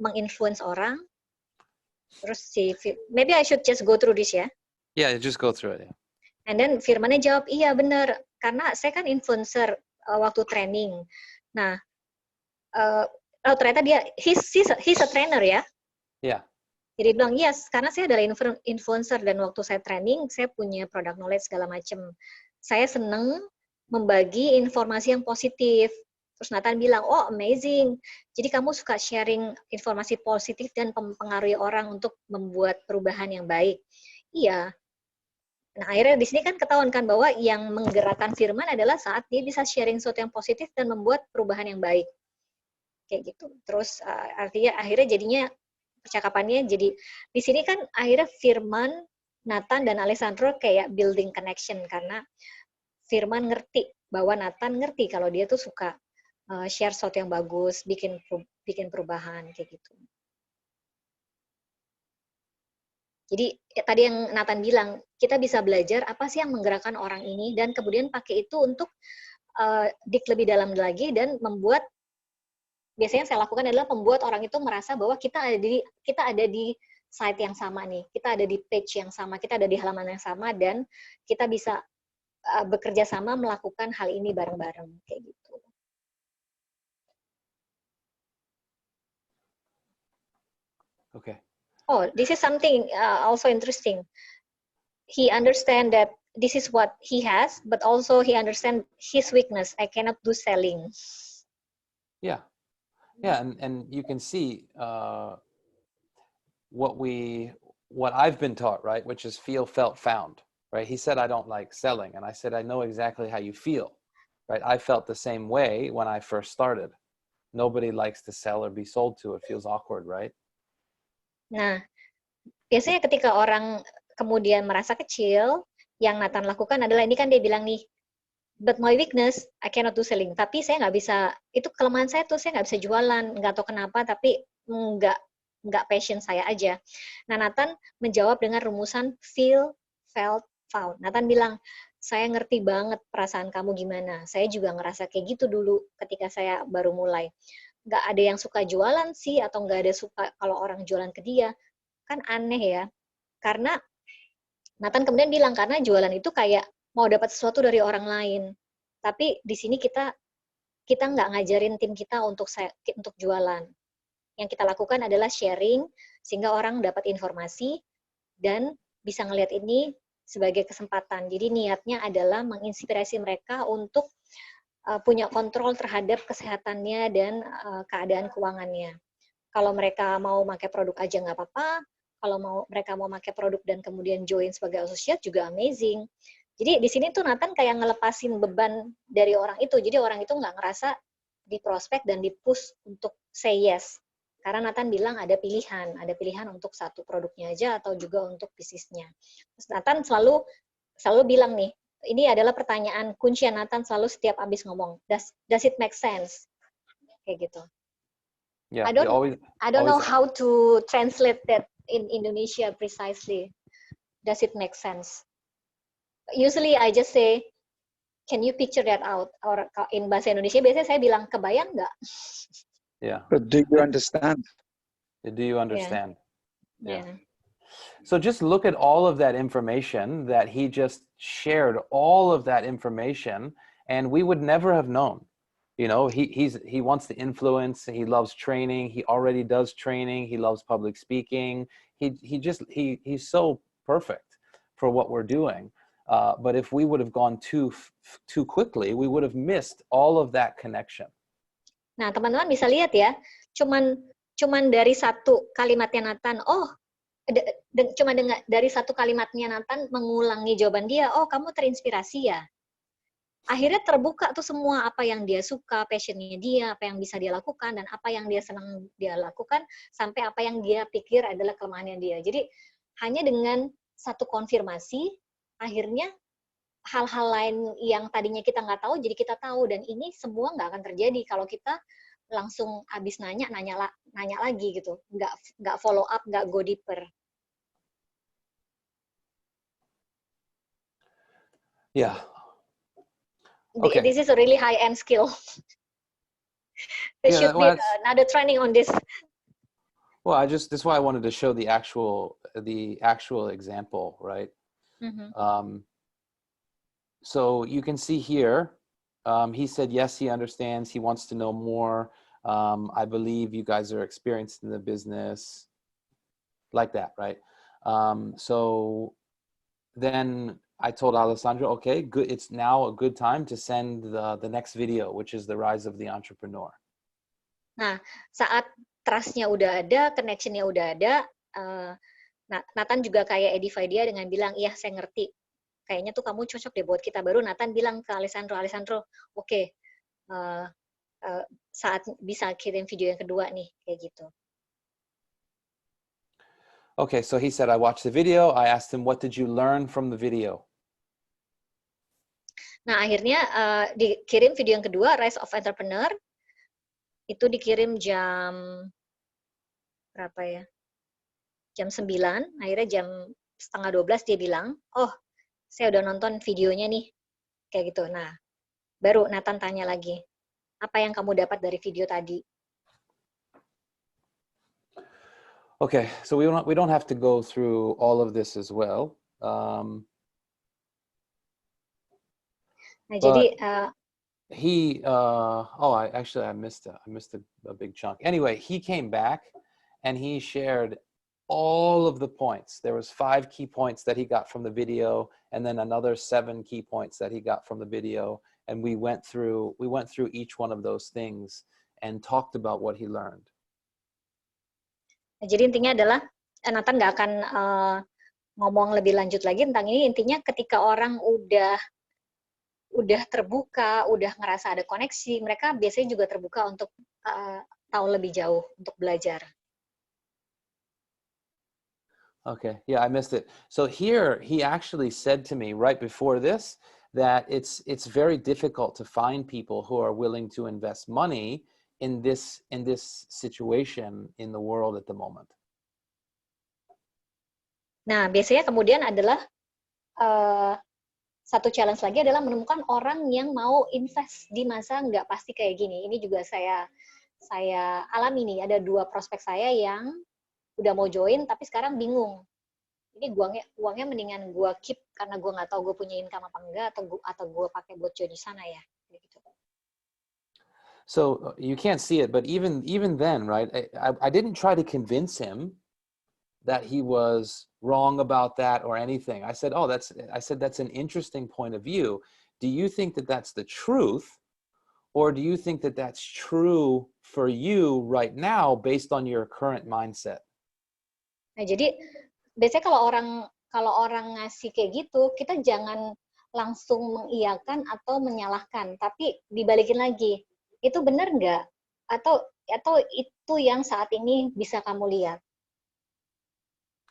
menginfluence orang? Terus maybe I should just go through this ya. Yeah, just go through it. Yeah. And then Firmannya jawab, iya benar. Karena saya kan influencer waktu training. Nah, ternyata dia he's a trainer ya. Yeah. Jadi bilang, yes, karena saya adalah influencer dan waktu saya training, saya punya product knowledge segala macam. Saya seneng membagi informasi yang positif. Terus Nathan bilang, oh amazing. Jadi kamu suka sharing informasi positif dan mempengaruhi orang untuk membuat perubahan yang baik. Iya. Nah, akhirnya di sini kan ketahuan kan bahwa yang menggerakkan Firman adalah saat dia bisa sharing sesuatu yang positif dan membuat perubahan yang baik. Kayak gitu. Terus artinya akhirnya jadinya percakapannya jadi di sini kan akhirnya Firman, Nathan dan Alessandro kayak building connection karena Firman ngerti bahwa Nathan ngerti kalau dia tuh suka share sesuatu yang bagus, bikin perubahan kayak gitu. Jadi tadi yang Nathan bilang, kita bisa belajar apa sih yang menggerakkan orang ini dan kemudian pakai itu untuk dik lebih dalam lagi dan membuat biasanya yang saya lakukan adalah membuat orang itu merasa bahwa kita ada di site yang sama nih, kita ada di page yang sama, kita ada di halaman yang sama dan kita bisa bekerja sama melakukan hal ini bareng-bareng kayak gitu. Okay. Oh, this is something also interesting. He understand that this is what he has, but also he understand his weakness. I cannot do selling. Yeah. Yeah, and you can see what I've been taught, right? Which is feel, felt, found, right? He said, I don't like selling. And I said, I know exactly how you feel, right? I felt the same way when I first started. Nobody likes to sell or be sold to. It feels awkward, right? Nah, biasanya ketika orang kemudian merasa kecil, yang Nathan lakukan adalah, ini kan dia bilang nih, but my weakness, I cannot do selling. Tapi saya nggak bisa, itu kelemahan saya tuh, saya nggak bisa jualan, nggak tahu kenapa, tapi nggak passion saya aja. Nah, Nathan menjawab dengan rumusan feel, felt, found. Nathan bilang, saya ngerti banget perasaan kamu gimana. Saya juga ngerasa kayak gitu dulu ketika saya baru mulai. Nggak ada yang suka jualan sih, atau nggak ada suka kalau orang jualan ke dia. Kan aneh ya. Karena Nathan kemudian bilang, karena jualan itu kayak mau dapat sesuatu dari orang lain. Tapi di sini kita nggak ngajarin tim kita untuk jualan. Yang kita lakukan adalah sharing, sehingga orang dapat informasi, dan bisa ngelihat ini sebagai kesempatan. Jadi niatnya adalah menginspirasi mereka untuk punya kontrol terhadap kesehatannya dan keadaan keuangannya. Kalau mereka mau pakai produk aja nggak apa-apa, kalau mereka mau pakai produk dan kemudian join sebagai associate juga amazing. Jadi di sini tuh Nathan kayak ngelepasin beban dari orang itu. Jadi orang itu nggak ngerasa di prospek dan di push untuk say yes. Karena Nathan bilang ada pilihan untuk satu produknya aja atau juga untuk bisnisnya. Terus Nathan selalu bilang nih, ini adalah pertanyaan kunci yang Nathan selalu setiap habis ngomong. Does it make sense? Kayak gitu. Yeah, I don't know how to translate that in Indonesia precisely. Does it make sense? Usually I just say, can you picture that out? Or in bahasa Indonesia biasanya saya bilang, kebayang nggak? Yeah. But do you understand? Do you understand? Yeah. So just look at all of that information that he just shared, all of that information, and we would never have known. You know, he wants to influence, he loves training, he already does training, he loves public speaking. He's so perfect for what we're doing. But if we would have gone too quickly, we would have missed all of that connection. Nah, teman-teman bisa lihat ya, cuman dari satu kalimatnya Nathan, cuma dari satu kalimatnya Nathan mengulangi jawaban dia, oh kamu terinspirasi ya. Akhirnya terbuka tuh semua apa yang dia suka, passionnya dia, apa yang bisa dia lakukan, dan apa yang dia senang dia lakukan, sampai apa yang dia pikir adalah kelemahannya dia. Jadi hanya dengan satu konfirmasi, akhirnya hal-hal lain yang tadinya kita nggak tahu, jadi kita tahu. Dan ini semua nggak akan terjadi kalau kita langsung habis nanya lagi gitu, nggak follow up, nggak go deeper. Yeah. Okay. This is a really high-end skill. There should be another training on this. Well, that's why I wanted to show the actual example, right? Mm-hmm. So you can see here, he said, yes, he understands. He wants to know more. I believe you guys are experienced in the business, like that, right? So then I told Alessandro, okay, good. It's now a good time to send the next video, which is the rise of the entrepreneur. Nah, saat trust-nya udah ada, connection-nya udah ada, Nathan juga kayak edify dia dengan bilang, iya saya ngerti. Kayaknya tuh kamu cocok deh buat kita. Baru Nathan bilang ke Alessandro, oke, saat bisa kirim video yang kedua nih, kayak gitu. Okay, so he said, I watched the video. I asked him, what did you learn from the video? Nah, akhirnya dikirim video yang kedua, Rise of Entrepreneur. Itu dikirim jam berapa ya? Jam 9, akhirnya jam 11:30 dia bilang, oh, saya udah nonton videonya nih. Kayak gitu. Nah, baru Nathan tanya lagi, apa yang kamu dapat dari video tadi? Okay, so we don't have to go through all of this as well. Nah, jadi I missed a big chunk. Anyway, he came back and he shared all of the points. There was 5 key points that he got from the video, and then another 7 key points that he got from the video. And we went through each one of those things and talked about what he learned. Jadi intinya adalah Nathan nggak akan ngomong lebih lanjut lagi tentang ini. Intinya ketika orang udah terbuka, udah ngerasa ada koneksi, mereka biasanya juga terbuka untuk tahu lebih jauh, untuk belajar. Okay, yeah, I missed it. So here he actually said to me right before this that it's very difficult to find people who are willing to invest money in this situation in the world at the moment. Nah, biasanya kemudian adalah satu challenge lagi adalah menemukan orang yang mau invest di masa nggak pasti kayak gini. Ini juga saya alami nih, ada 2 prospek saya yang udah mau join tapi sekarang bingung. Ini uangnya mendingan gue keep karena gue nggak tahu gue punya income apa enggak, atau gue pakai buat join di sana ya. Gitu. So you can't see it, but even then, right? I didn't try to convince him that he was wrong about that or anything. I said, that's an interesting point of view. Do you think that that's the truth, or do you think that that's true for you right now based on your current mindset? Nah, jadi biasanya kalau orang ngasih kayak gitu, kita jangan langsung mengiyakan atau menyalahkan, tapi dibalikin lagi. Itu benar nggak? Atau itu yang saat ini bisa kamu lihat?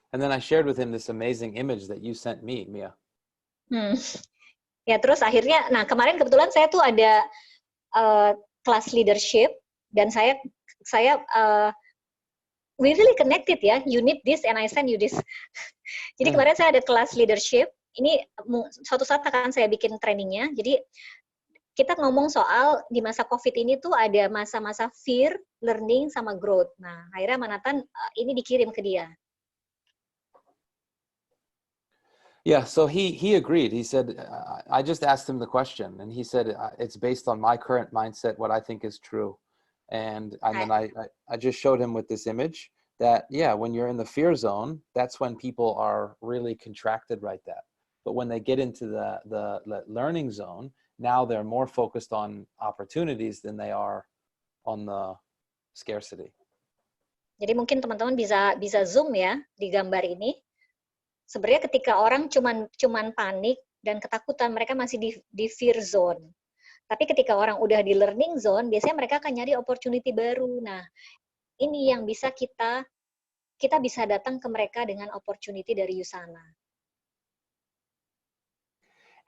And then I shared with him this amazing image that you sent me, Mia. Ya, terus akhirnya, nah kemarin kebetulan saya tuh ada kelas leadership, dan saya we really connected ya, you need this and I send you this. Jadi kemarin saya ada kelas leadership, ini suatu saat akan saya bikin trainingnya. Jadi kita ngomong soal di masa COVID ini tuh ada masa-masa fear, learning, sama growth. Nah, akhirnya Manatan ini dikirim ke dia. Yeah, so he agreed. He said, I just asked him the question, and he said, it's based on my current mindset, what I think is true. And then I just showed him with this image that, yeah, when you're in the fear zone, that's when people are really contracted like that. But when they get into the learning zone, now they're more focused on opportunities than they are on the scarcity. Jadi mungkin teman-teman bisa zoom ya di gambar ini. Sebenarnya ketika orang cuman panik dan ketakutan, mereka masih di fear zone. Tapi ketika orang udah di learning zone, biasanya mereka akan nyari opportunity baru. Nah, ini yang bisa kita bisa datang ke mereka dengan opportunity dari Usana.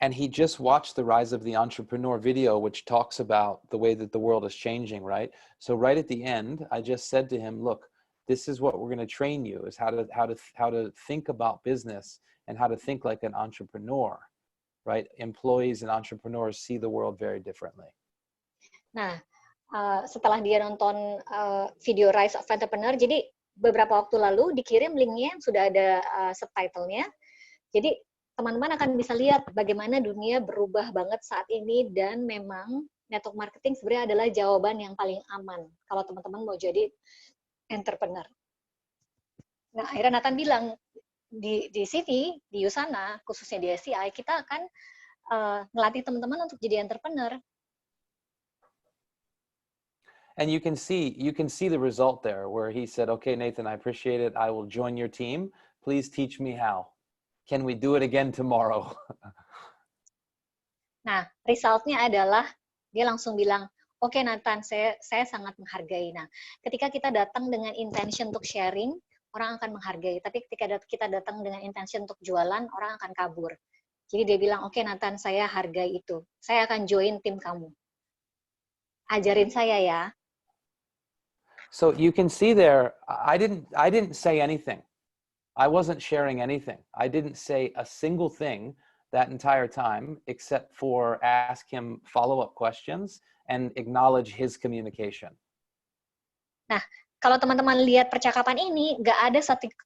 And he just watched the Rise of the Entrepreneur video, which talks about the way that the world is changing, right? So right at the end, I just said to him, look, this is what we're going to train you, is how to think about business and how to think like an entrepreneur, right? Employees and entrepreneurs see the world very differently. Nah, setelah dia nonton video Rise of Entrepreneur, jadi beberapa waktu lalu dikirim linknya yang sudah ada subtitlenya. Jadi teman-teman akan bisa lihat bagaimana dunia berubah banget saat ini, dan memang network marketing sebenarnya adalah jawaban yang paling aman kalau teman-teman mau jadi entrepreneur. Nah, akhirnya Nathan bilang, di sini, di Usana, khususnya di SCI, kita akan ngelatih teman-teman untuk jadi entrepreneur. And you can see the result there, where he said, okay, Nathan, I appreciate it. I will join your team. Please teach me how. Can we do it again tomorrow? Nah, resultnya adalah dia langsung bilang, oke, Nathan, saya sangat menghargai. Nah, ketika kita datang dengan intention untuk sharing, orang akan menghargai. Tapi ketika kita datang dengan intention untuk jualan, orang akan kabur. Jadi dia bilang, oke, Nathan, saya hargai itu. Saya akan join tim kamu. Ajarin saya ya. So you can see there, I didn't say anything. I wasn't sharing anything. I didn't say a single thing that entire time, except for ask him follow-up questions and acknowledge his communication. Nah, kalau teman-teman lihat percakapan ini, nggak ada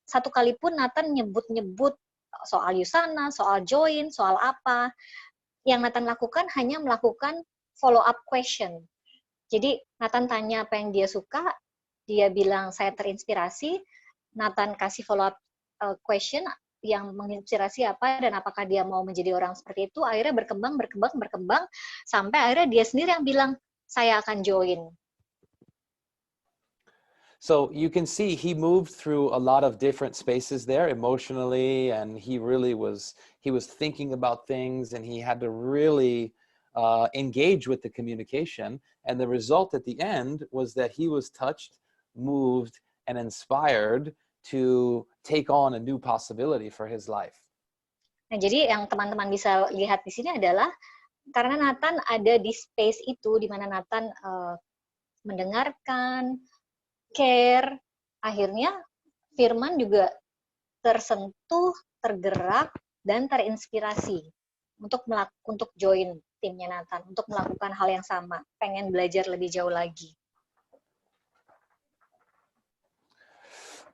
satu kali pun Nathan nyebut-nyebut soal Usana, soal join, soal apa. Yang Nathan lakukan hanya melakukan follow-up question. Jadi Nathan tanya apa yang dia suka, dia bilang saya terinspirasi, Nathan kasih follow-up question yang menginspirasi apa dan apakah dia mau menjadi orang seperti itu. Akhirnya berkembang sampai akhirnya dia sendiri yang bilang saya akan join. So you can see he moved through a lot of different spaces there emotionally, and he was thinking about things, and he had to really engage with the communication. And the result at the end was that he was touched, moved, and inspired to take on a new possibility for his life. Nah, jadi yang teman-teman bisa lihat di sini adalah karena Nathan ada di space itu, di mana Nathan mendengarkan, care, akhirnya Firman juga tersentuh, tergerak, dan terinspirasi untuk join timnya Nathan, untuk melakukan hal yang sama, pengen belajar lebih jauh lagi.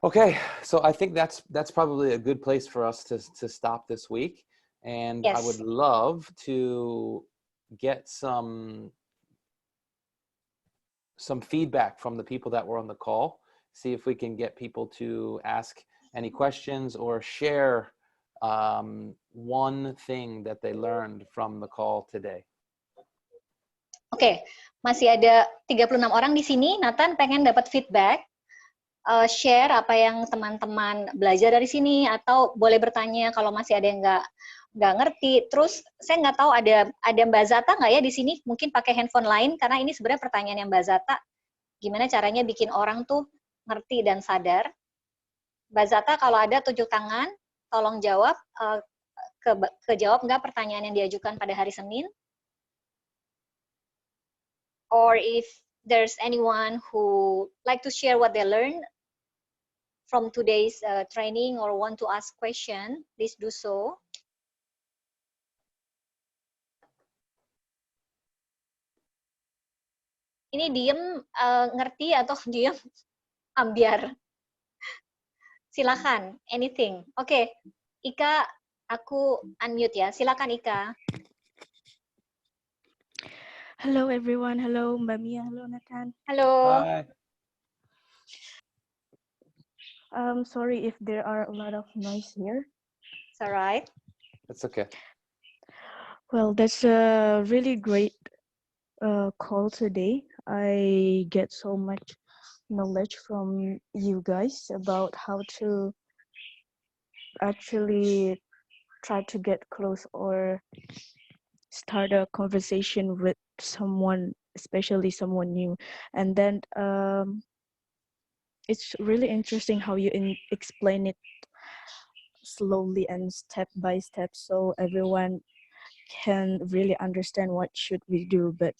Okay, so I think that's probably a good place for us to stop this week, and Yes. I would love to get some feedback from the people that were on the call. See if we can get people to ask any questions or share one thing that they learned from the call today. Oke, masih ada 36 orang di sini. Nathan pengen dapat feedback. Share apa yang teman-teman belajar dari sini, atau boleh bertanya kalau masih ada yang nggak ngerti. Terus saya nggak tahu ada Mbak Zata nggak ya di sini, mungkin pakai handphone lain, karena ini sebenarnya pertanyaan yang Mbak Zata, gimana caranya bikin orang tuh ngerti dan sadar. Mbak Zata, kalau ada tunjuk tangan, tolong jawab, kejawab nggak pertanyaan yang diajukan pada hari Senin. Or if there's anyone who like to share what they learned from today's training or want to ask question, please do so. Ini diem ngerti atau diem ambiar? Silakan, anything. Oke, Ika, aku unmute ya. Silakan Ika. Hello everyone. Hello Mbak Mia. Hello Nathan. Halo. Hi. Sorry if there are a lot of noise here. It's alright. It's okay. Well, that's a really great call today. I get so much knowledge from you guys about how to actually try to get close or start a conversation with someone, especially someone new. And then it's really interesting how you explain it slowly and step by step, so everyone can really understand what should we do. But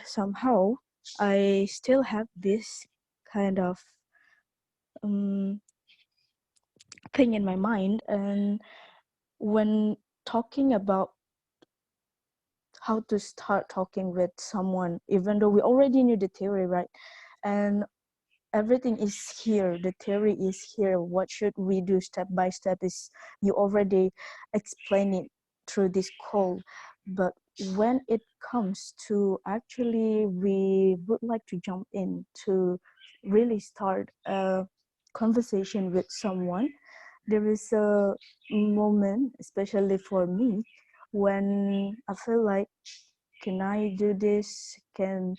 somehow I still have this kind of um, thing in my mind, and when talking about how to start talking with someone, even though we already knew the theory, right? And everything is here, the theory is here, what should we do step by step is you already explain it through this call. But when it comes to actually we would like to jump in to really start a conversation with someone, there is a moment, especially for me, when I feel like, can I do this? Can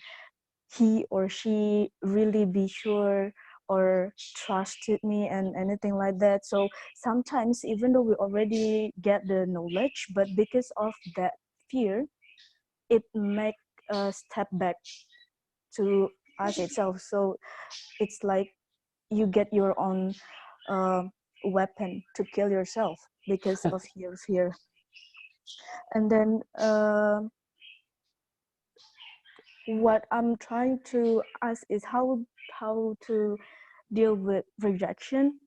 he or she really be sure or trusted me and anything like that? So sometimes, even though we already get the knowledge, but because of that fear, it make a step back to us itself. So it's like you get your own weapon to kill yourself because of your fear. And then what I'm trying to ask is how to deal with rejection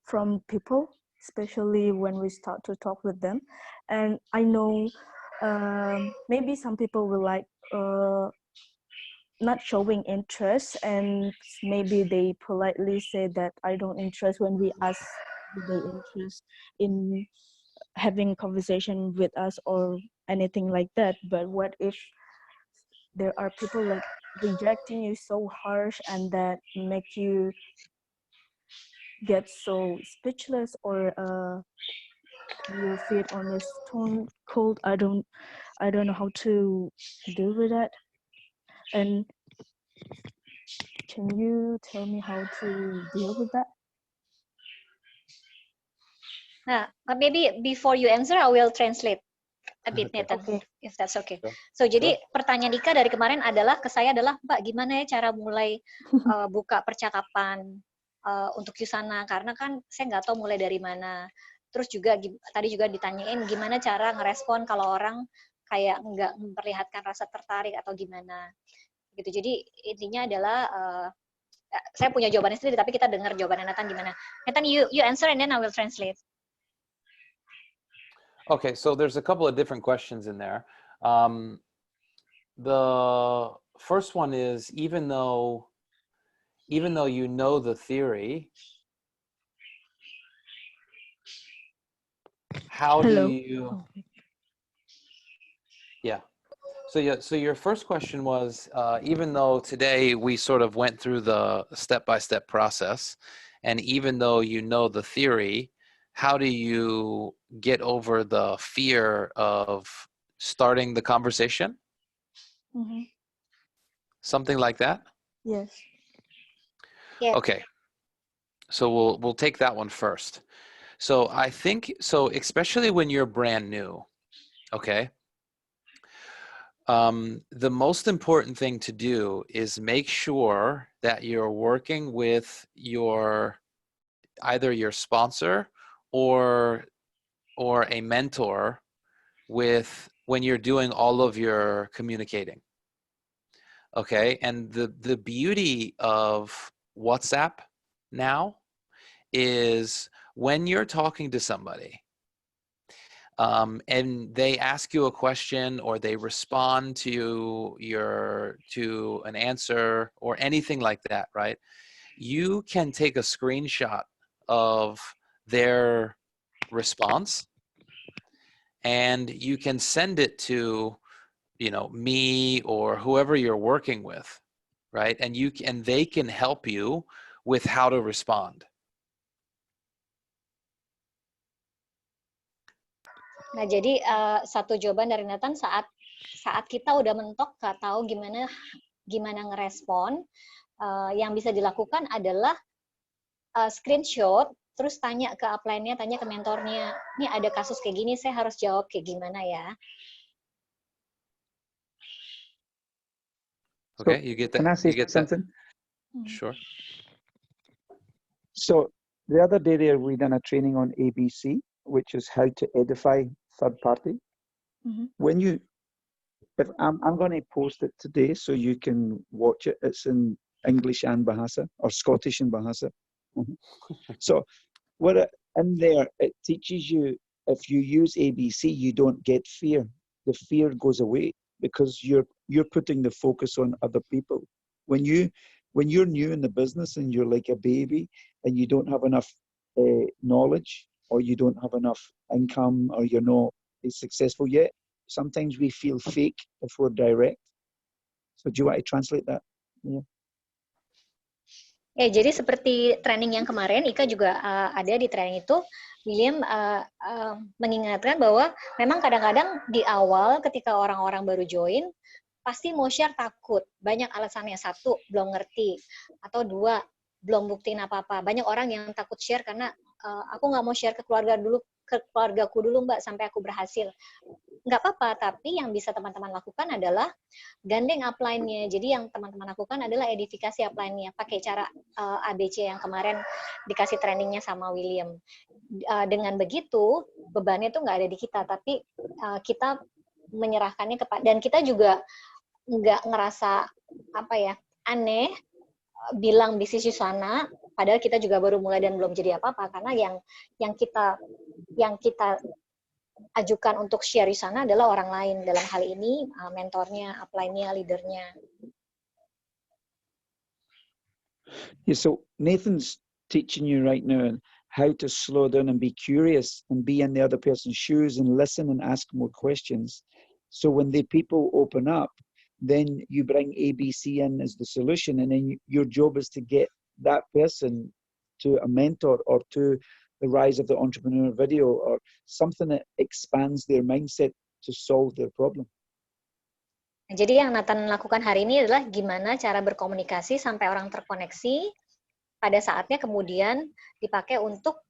from people, especially when we start to talk with them. And I know maybe some people will like not showing interest, and maybe they politely say that I don't interest when we ask do they interest in having a conversation with us or anything like that. But what if there are people like rejecting you so harsh and that make you get so speechless, or you feel on your stone cold? I don't know how to deal with that. And can you tell me how to deal with that? Nah, maybe before you answer, I will translate a bit, Okay. Nathan, Okay. if that's okay. Sure. So, jadi pertanyaan Dika dari kemarin adalah ke saya adalah, Mbak, gimana ya cara mulai buka percakapan untuk Yusana? Karena kan saya nggak tahu mulai dari mana. Terus juga tadi juga ditanyain gimana cara ngerespon kalau orang kayak nggak memperlihatkan rasa tertarik atau gimana. Gitu. Jadi intinya adalah saya punya jawabannya sendiri, tapi kita dengar jawabannya Nathan gimana. Nathan, you answer and then I will translate. Okay, so there's a couple of different questions in there. The first one is, even though you know the theory, how Hello. do you? Yeah. So your first question was, even though today we sort of went through the step-by-step process, and even though you know the theory, how do you get over the fear of starting the conversation? Mm-hmm. Something like that? Yes. Yeah. Okay. So we'll take that one first. So I think, so especially when you're brand new, okay? The most important thing to do is make sure that you're working with either your sponsor or a mentor when you're doing all of your communicating. Okay, and the beauty of WhatsApp now is when you're talking to somebody and they ask you a question or they respond to an answer or anything like that, right? You can take a screenshot of their response and you can send it to, me or whoever you're working with, right? And they can help you with how to respond. Nah, jadi satu jawaban dari Nathan saat kita udah mentok nggak tahu gimana ngerespon, yang bisa dilakukan adalah screenshot, terus tanya ke upline-nya, tanya ke mentornya, ini ada kasus kayak gini, saya harus jawab kayak gimana ya. Okay, So, you get can that? I say You get that? something? Sure. So the other day there, we done a training on ABC, which is how to edify third party. Mhm. When you, if I'm going to post it today so you can watch it. It's in English and Bahasa, or Scottish and Bahasa. So in there, it teaches you, if you use ABC, you don't get fear. The fear goes away because you're putting the focus on other people. When you're new in the business and you're like a baby and you don't have enough knowledge, or you don't have enough income, or you're not successful yet, sometimes we feel fake if we're direct. So do you want to translate that? Yeah. Ya, jadi seperti training yang kemarin, Ika juga ada di training itu, William mengingatkan bahwa memang kadang-kadang di awal ketika orang-orang baru join, pasti mau share takut. Banyak alasannya. Satu, belum ngerti. Atau dua, belum buktiin apa-apa. Banyak orang yang takut share karena aku nggak mau share ke keluargaku dulu, Mbak, sampai aku berhasil. Nggak apa-apa, tapi yang bisa teman-teman lakukan adalah gandeng upline-nya. Jadi yang teman-teman lakukan adalah edifikasi upline-nya. Pakai cara ABC yang kemarin dikasih trainingnya sama William. Dengan begitu, bebannya tuh nggak ada di kita, tapi kita menyerahkannya kepada, dan kita juga nggak ngerasa aneh bilang bisnis di sana, padahal kita juga baru mulai dan belum jadi apa-apa, karena yang kita ajukan untuk share di sana adalah orang lain, dalam hal ini mentornya, upline-nya, leadernya. Yeah, so Nathan's teaching you right now how to slow down and be curious and be in the other person's shoes and listen and ask more questions. So when the people open up, then you bring ABC in as the solution, and then your job is to get that person to a mentor or to the Rise of the Entrepreneur video or something that expands their mindset to solve their problem. Jadi yang Nathan lakukan hari ini adalah gimana cara berkomunikasi sampai orang terkoneksi, pada saatnya kemudian dipakai untuk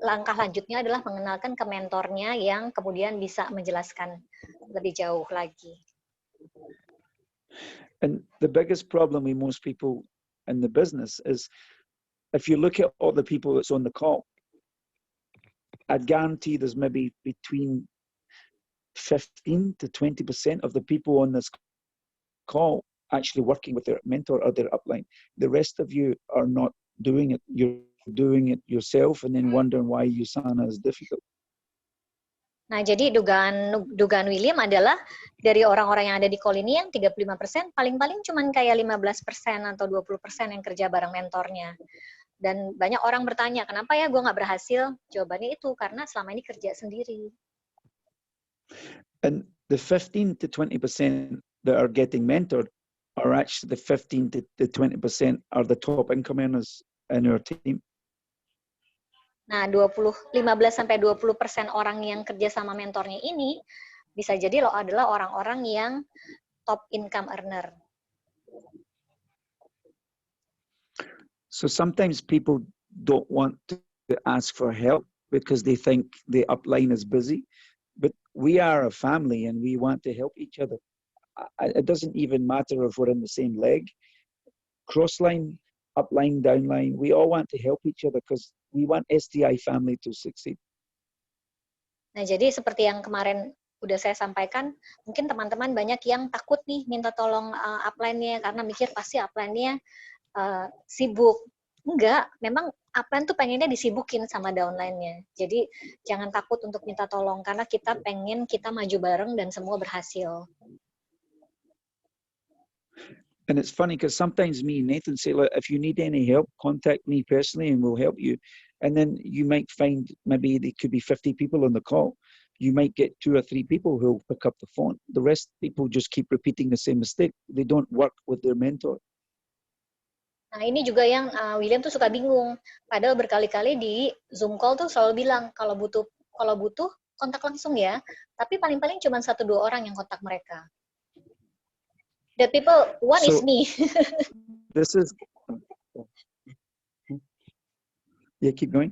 langkah lanjutnya adalah mengenalkan ke mentornya yang kemudian bisa menjelaskan lebih jauh lagi. And the biggest problem with most people in the business is, if you look at all the people that's on the call, I'd guarantee there's maybe between 15 to 20% of the people on this call actually working with their mentor or their upline. The rest of you are not doing it. You're doing it yourself and then wondering why USANA is difficult. Nah, jadi dugaan William adalah dari orang-orang yang ada di call ini yang 35%, paling-paling cuman kayak 15% atau 20% yang kerja bareng mentornya. Dan banyak orang bertanya, kenapa ya gue nggak berhasil? Jawabannya itu, karena selama ini kerja sendiri. And the 15 to 20% that are getting mentored are actually the 15 to 20% are the top income earners in our team. Nah, 15-20% orang yang kerja sama mentornya ini bisa jadi adalah orang-orang yang top income earner. So sometimes people don't want to ask for help because they think the upline is busy, but we are a family and we want to help each other. It doesn't even matter if we're in the same leg, crossline, upline, downline, we all want to help each other because we want SDI family to succeed. Nah, jadi seperti yang kemarin udah saya sampaikan, mungkin teman-teman banyak yang takut nih minta tolong upline-nya karena mikir pasti upline-nya sibuk. Enggak, memang upline tuh pengennya disibukin sama downline-nya. Jadi jangan takut untuk minta tolong karena kita pengen kita maju bareng dan semua berhasil. And it's funny because sometimes me and Nathan say, look, if you need any help, contact me personally and we'll help you. And then you might find maybe there could be 50 people on the call. You might get 2 or 3 people who'll pick up the phone. The rest people just keep repeating the same mistake. They don't work with their mentor. Nah, ini juga yang William tuh suka bingung. Padahal berkali-kali di Zoom call tuh selalu bilang, kalau butuh kalau butuh kontak langsung ya. Tapi paling-paling cuma 1-2 orang yang kontak mereka. The people, one is So me. this is, yeah, keep going.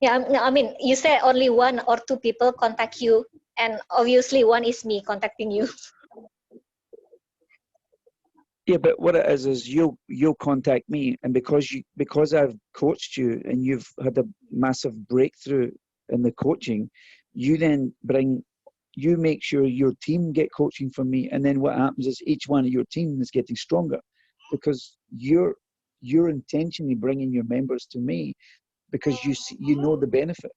Yeah, I mean, you say only 1 or 2 people contact you, and obviously one is me contacting you. Yeah, but what it is you'll contact me, and because I've coached you and you've had a massive breakthrough in the coaching, you then you make sure your team get coaching from me, and then what happens is each one of your team is getting stronger because you're intentionally bringing your members to me because you know the benefit,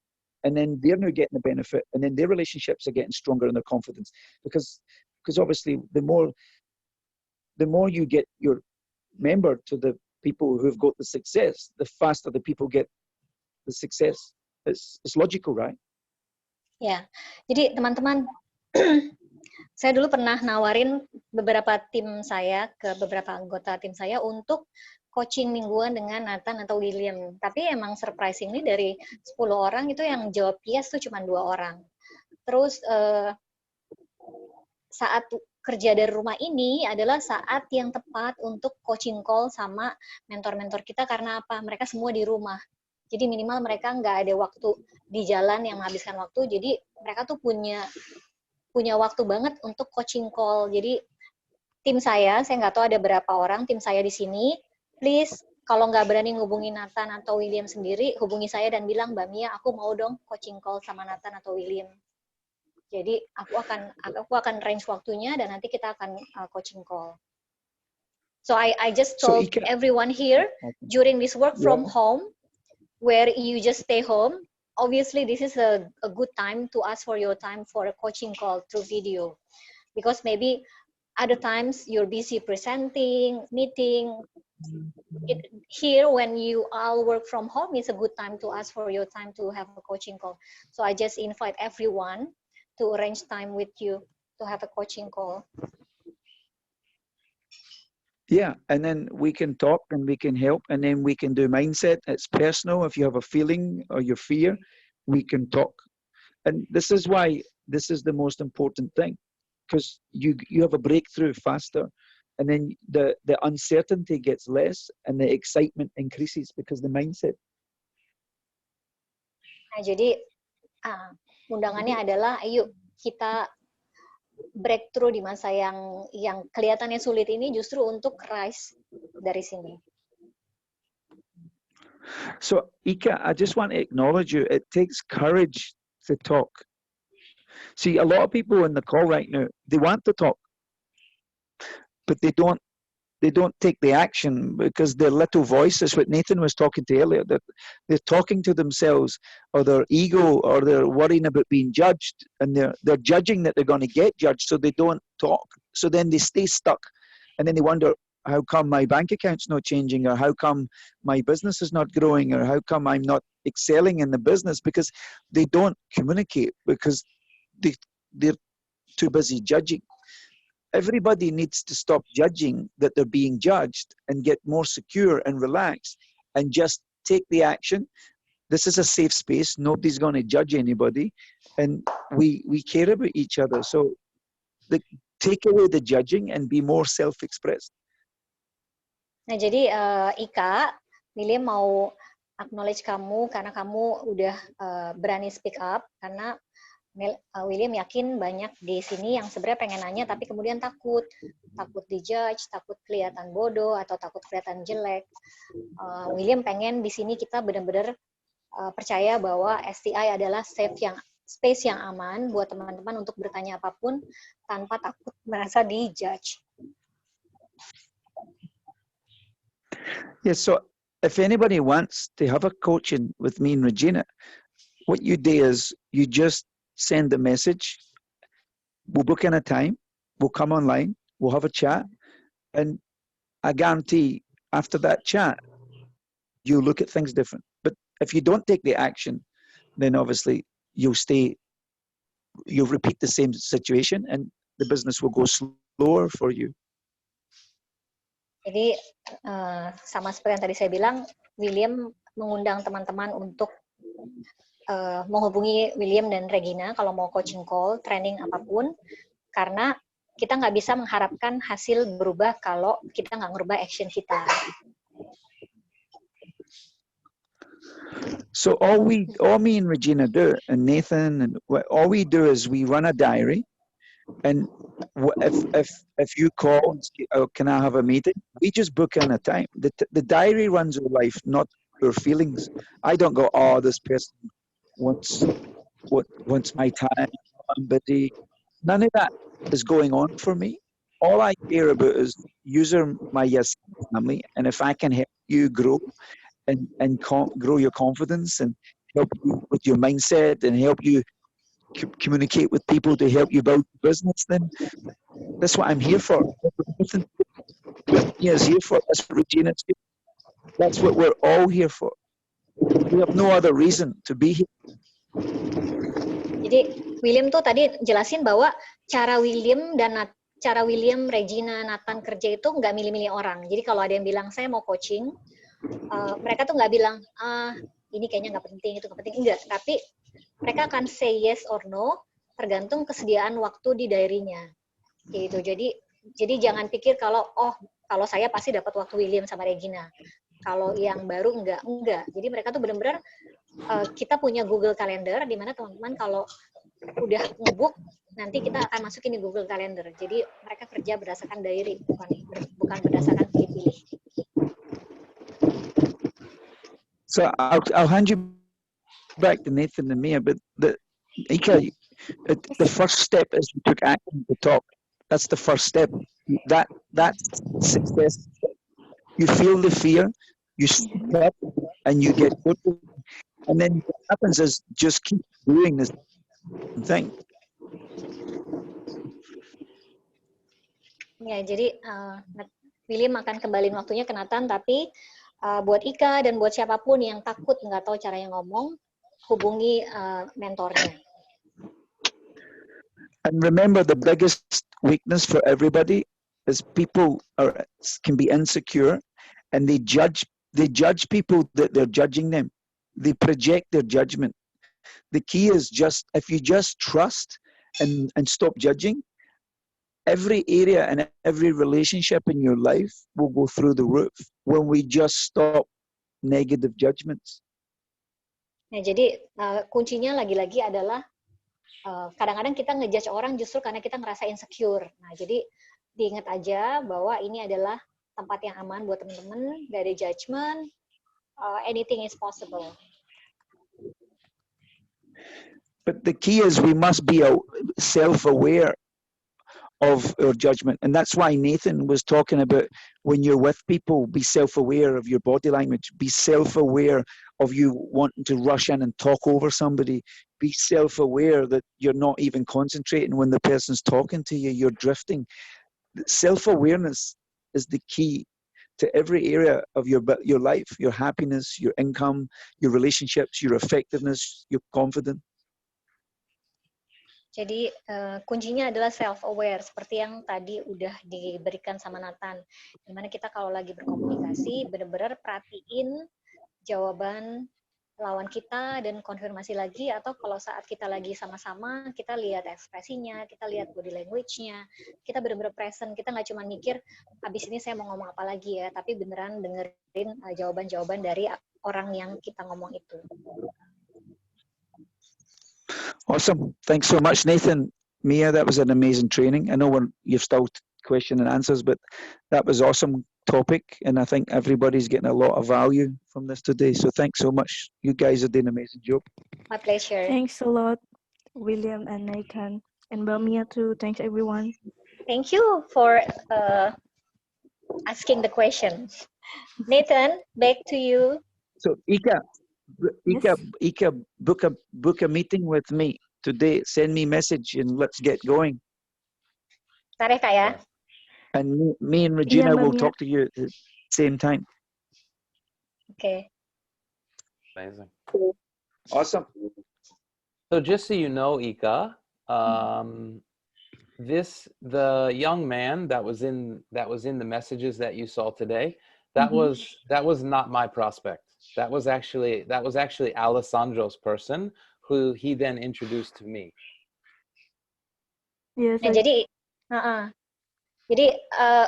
and then they're now getting the benefit, and then their relationships are getting stronger in their confidence because obviously the more you get your member to the people who've got the success, the faster the people get the success. It's logical, right? Ya, jadi teman-teman, saya dulu pernah nawarin beberapa tim saya ke beberapa anggota tim saya untuk coaching mingguan dengan Nathan atau William. Tapi emang surprisingly dari 10 orang itu yang jawab yes tuh cuma 2 orang. Terus saat kerja dari rumah ini adalah saat yang tepat untuk coaching call sama mentor-mentor kita karena apa? Mereka semua di rumah. Jadi minimal mereka nggak ada waktu di jalan yang menghabiskan waktu. Jadi mereka tuh punya waktu banget untuk coaching call. Jadi tim saya nggak tahu ada berapa orang tim saya di sini. Please, kalau nggak berani ngubungi Nathan atau William sendiri, hubungi saya dan bilang, Mbak Mia, aku mau dong coaching call sama Nathan atau William. Jadi aku akan range waktunya dan nanti kita akan coaching call. So I just told everyone here during this work from home, where you just stay home. Obviously, this is a good time to ask for your time for a coaching call through video, because maybe other times you're busy presenting, meeting. Here, when you all work from home, it's a good time to ask for your time to have a coaching call. So I just invite everyone to arrange time with you to have a coaching call. Yeah, and then we can talk and we can help, and then we can do mindset. It's personal. If you have a feeling or your fear, we can talk. And this is why this is the most important thing, because you have a breakthrough faster, and then the uncertainty gets less and the excitement increases because the mindset. Nah, jadi undangannya adalah ayo kita breakthrough di masa yang kelihatannya sulit ini justru untuk rise dari sini. So Ika, I just want to acknowledge you. It takes courage to talk. See, a lot of people in the call right now, they want to talk, but they don't take the action because their little voices, what Nathan was talking to earlier, that they're talking to themselves, or their ego, or they're worrying about being judged, and they're judging that they're going to get judged, so they don't talk. So then they stay stuck, and then they wonder, how come my bank account's not changing, or how come my business is not growing, or how come I'm not excelling in the business? Because they don't communicate, because they're too busy judging. Everybody needs to stop judging that they're being judged and get more secure and relaxed and just take the action. This is a safe space. Nobody's going to judge anybody, and we care about each other. So take away the judging and be more self-expressed. Nah, jadi Ika, William mau acknowledge kamu karena kamu udah berani speak up, karena William yakin banyak di sini yang sebenarnya pengen nanya tapi kemudian takut dijudge, takut kelihatan bodoh atau takut kelihatan jelek. William pengen di sini kita benar-benar percaya bahwa STI adalah space yang aman buat teman-teman untuk bertanya apapun tanpa takut merasa dijudge. Yes, so if anybody wants to have a coaching with me and Regina, what you do is you just send a message. We'll book in a time. We'll come online. We'll have a chat. And I guarantee after that chat, you look at things different. But if you don't take the action, then obviously you'll repeat the same situation and the business will go slower for you. Jadi sama seperti yang tadi saya bilang, William mengundang teman-teman untuk menghubungi William dan Regina kalau mau coaching call, training apapun, karena kita nggak bisa mengharapkan hasil berubah kalau kita nggak ngerubah action kita. So all me and Regina do, and Nathan, and all we do is we run a diary, and if you call and say, oh, can I have a meeting? We just book in a time. The diary runs our life, not our feelings. I don't go, oh, this person wants my time. I'm busy. None of that is going on for me. All I care about is my yes family, and if I can help you grow and grow your confidence and help you with your mindset and help you communicate with people to help you build business, then that's what I'm here for. Nothing is here for. That's what Regina's here. That's what we're all here for. We have no other reason to be here. Jadi William tuh tadi jelasin bahwa cara William, Regina, Nathan kerja itu nggak milih-milih orang. Jadi kalau ada yang bilang saya mau coaching, mereka tuh nggak bilang ini kayaknya nggak penting, itu nggak penting, enggak. Tapi mereka akan say yes or no tergantung kesediaan waktu di diary-nya. Gitu. Jadi jangan pikir kalau saya pasti dapat waktu William sama Regina. Kalau yang baru enggak. Jadi mereka tuh benar-benar kita punya Google Calendar di mana teman-teman kalau udah ngebook nanti kita akan masukin di Google Calendar. Jadi mereka kerja berdasarkan diary, bukan berdasarkan pilih-pilih. So I'll hand you back to Nathan and Mia, but Ika, the first step is you took action to talk. That's the first step. That's success. You feel the fear, you step, and you get good. And then what happens is just keep doing this thing. Ya, jadi William akan kembaliin waktunya ke Nathan, tapi buat Ika dan buat siapapun yang takut nggak tahu caranya ngomong, hubungi mentornya. And remember, the biggest weakness for everybody is people can be insecure, and they judge people that they're judging them. They project their judgment. The key is if you just trust and stop judging, every area and every relationship in your life will go through the roof when we just stop negative judgments. Nah, jadi kuncinya lagi-lagi adalah kadang-kadang kita ngejudge orang justru karena kita ngerasa insecure. Nah, jadi diingat aja bahwa ini adalah tempat yang aman buat teman-teman, gak ada judgment, anything is possible. But the key is we must be self-aware of our judgment. And that's why Nathan was talking about when you're with people, be self-aware of your body language, be self-aware of you wanting to rush in and talk over somebody, be self-aware that you're not even concentrating when the person's talking to you, you're drifting. Self-awareness is the key to every area of your life, your happiness, your income, your relationships, your effectiveness, your confidence. Jadi kuncinya adalah self-aware, seperti yang tadi udah diberikan sama Nathan. Dimana kita kalau lagi berkomunikasi, benar-benar perhatiin jawaban lawan kita dan konfirmasi lagi, atau kalau saat kita lagi sama-sama, kita lihat ekspresinya, kita lihat body language-nya, kita benar-benar present, kita nggak cuma mikir, habis ini saya mau ngomong apa lagi ya, tapi beneran dengerin jawaban-jawaban dari orang yang kita ngomong itu. Awesome. Thanks so much, Nathan. Mia, that was an amazing training. I know you've still question and answers, but that was awesome topic. And I think everybody's getting a lot of value from this today. So thanks so much. You guys are doing an amazing job. My pleasure. Thanks a lot, William and Nathan. And Mia too. Thanks, everyone. Thank you for asking the question. Nathan, back to you. So Ika, book a meeting with me today. Send me a message and let's get going. Tarik Kak ya. And me and Regina will talk to you at the same time. Okay. Amazing. Awesome. So just so you know, Ika, the young man that was in the messages that you saw today, that was not my prospect. That was actually Alessandro's person who he then introduced to me. Yes, Nah, jadi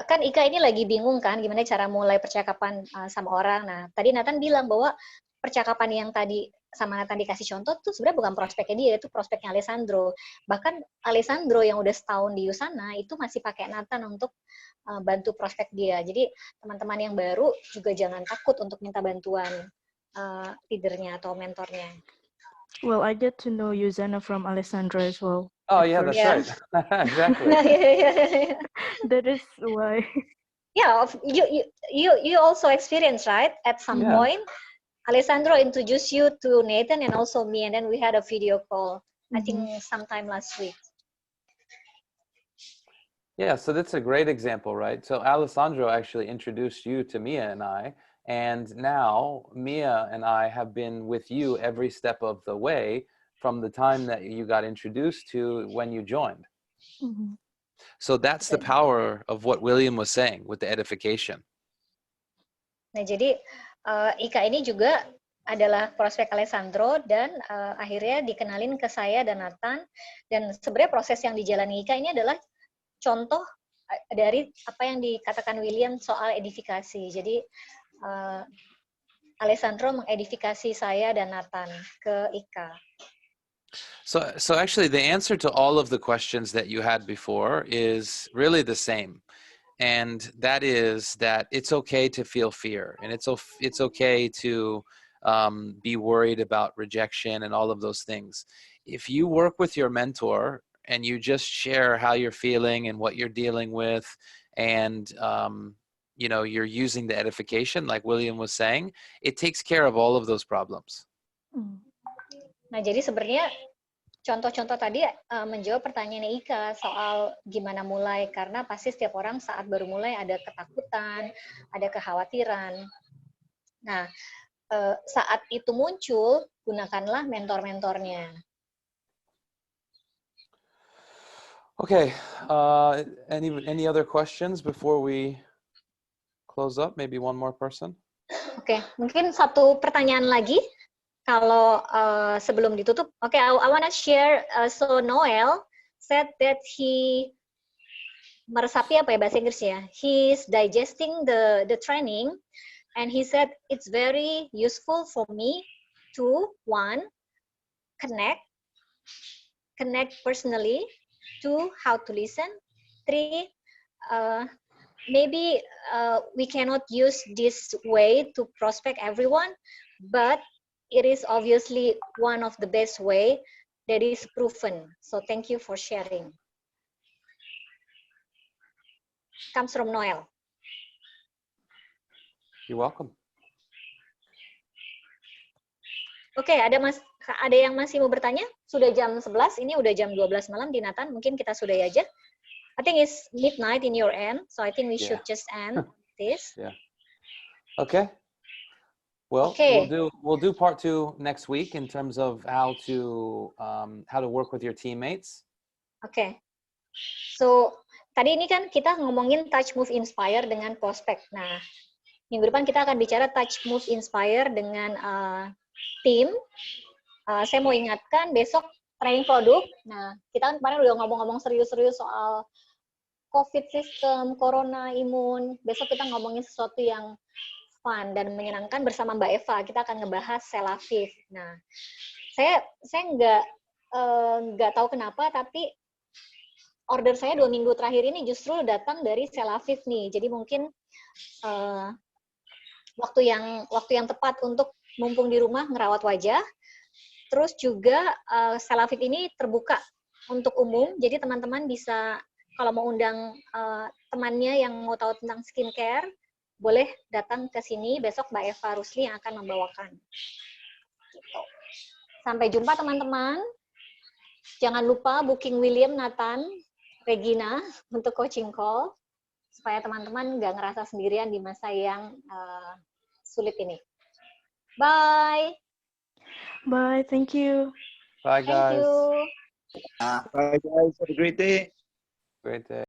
kan Ika ini lagi bingung kan gimana cara mulai percakapan sama orang. Nah, tadi Nathan bilang bahwa percakapan yang tadi sama Nathan dikasih contoh tuh sebenarnya bukan prospeknya dia, itu prospeknya Alessandro. Bahkan Alessandro yang udah setahun di Usana itu masih pakai Nathan untuk bantu prospek dia. Jadi teman-teman yang baru juga jangan takut untuk minta bantuan leadernya atau mentornya. well, I get to know Usana from Alessandro as well. Oh at yeah, first. that's right. Exactly. That is why. Yeah, you also experience, right? At some Yeah. point, Alessandro introduced you to Nathan and also me, and then we had a video call. I think sometime last week. Yeah, so that's a great example, right? So Alessandro actually introduced you to Mia and I, and now Mia and I have been with you every step of the way from the time that you got introduced to when you joined. So that's the power of what William was saying with the edification. Nah, jadi Ika ini juga adalah prospek Alessandro dan akhirnya dikenalin ke saya dan Nathan. Dan sebenarnya proses yang dijalani Ika ini adalah contoh dari apa yang dikatakan William soal edifikasi. Jadi Alessandro mengedifikasi saya dan Nathan ke Ika. So actually the answer to all of the questions that you had before is really the same. And that is that it's okay to feel fear, and it's okay to be worried about rejection and all of those things. If you work with your mentor and you just share how you're feeling and what you're dealing with, and you're using the edification like William was saying, it takes care of all of those problems. Nah, jadi sebenarnya contoh-contoh tadi menjawab pertanyaan Ika soal gimana mulai, karena pasti setiap orang saat baru mulai ada ketakutan, ada kekhawatiran. Nah, saat itu muncul, gunakanlah mentor-mentornya. Okay, any other questions before we close up? Maybe one more person? Oke, mungkin satu pertanyaan lagi. Kalau sebelum ditutup, okay, I wanna share. So Noel said that he meresapi apa ya bahasa Inggrisnya? He's digesting the training, and he said it's very useful for me to connect personally, 2, how to listen, 3, maybe we cannot use this way to prospect everyone, but it is obviously one of the best way that is proven. So thank you for sharing. Comes from Noel. You're welcome. Oke, ada yang masih mau bertanya? Sudah jam 11, ini udah jam 12 malam di Nathan, mungkin kita sudahi aja. I think it's midnight in your end, so I think we should just end this. Yeah. Okay. Well, we'll do part 2 next week in terms of how to work with your teammates. Okay. So tadi ini kan kita ngomongin touch, move, inspire dengan prospek. Nah, minggu depan kita akan bicara touch, move, inspire dengan tim. Saya mau ingatkan besok training produk. Nah, kita kan kemarin udah ngomong-ngomong serius-serius soal COVID system, corona, imun. Besok kita ngomongin sesuatu yang fun dan menyenangkan bersama Mbak Eva. Kita akan ngebahas Sel Aviv. Nah, saya nggak tahu kenapa, tapi order saya 2 minggu terakhir ini justru datang dari Sel Aviv nih. Jadi mungkin waktu yang tepat untuk mumpung di rumah ngerawat wajah. Terus juga Sel Aviv ini terbuka untuk umum. Jadi teman-teman bisa kalau mau undang temannya yang mau tahu tentang skincare, boleh datang ke sini, besok Mbak Eva Rusli yang akan membawakan. Gitu. Sampai jumpa teman-teman. Jangan lupa booking William, Nathan, Regina untuk coaching call, supaya teman-teman nggak ngerasa sendirian di masa yang sulit ini. Bye! Bye, thank you. Bye, guys. Thank you. Bye, guys. Have a great day. Great day.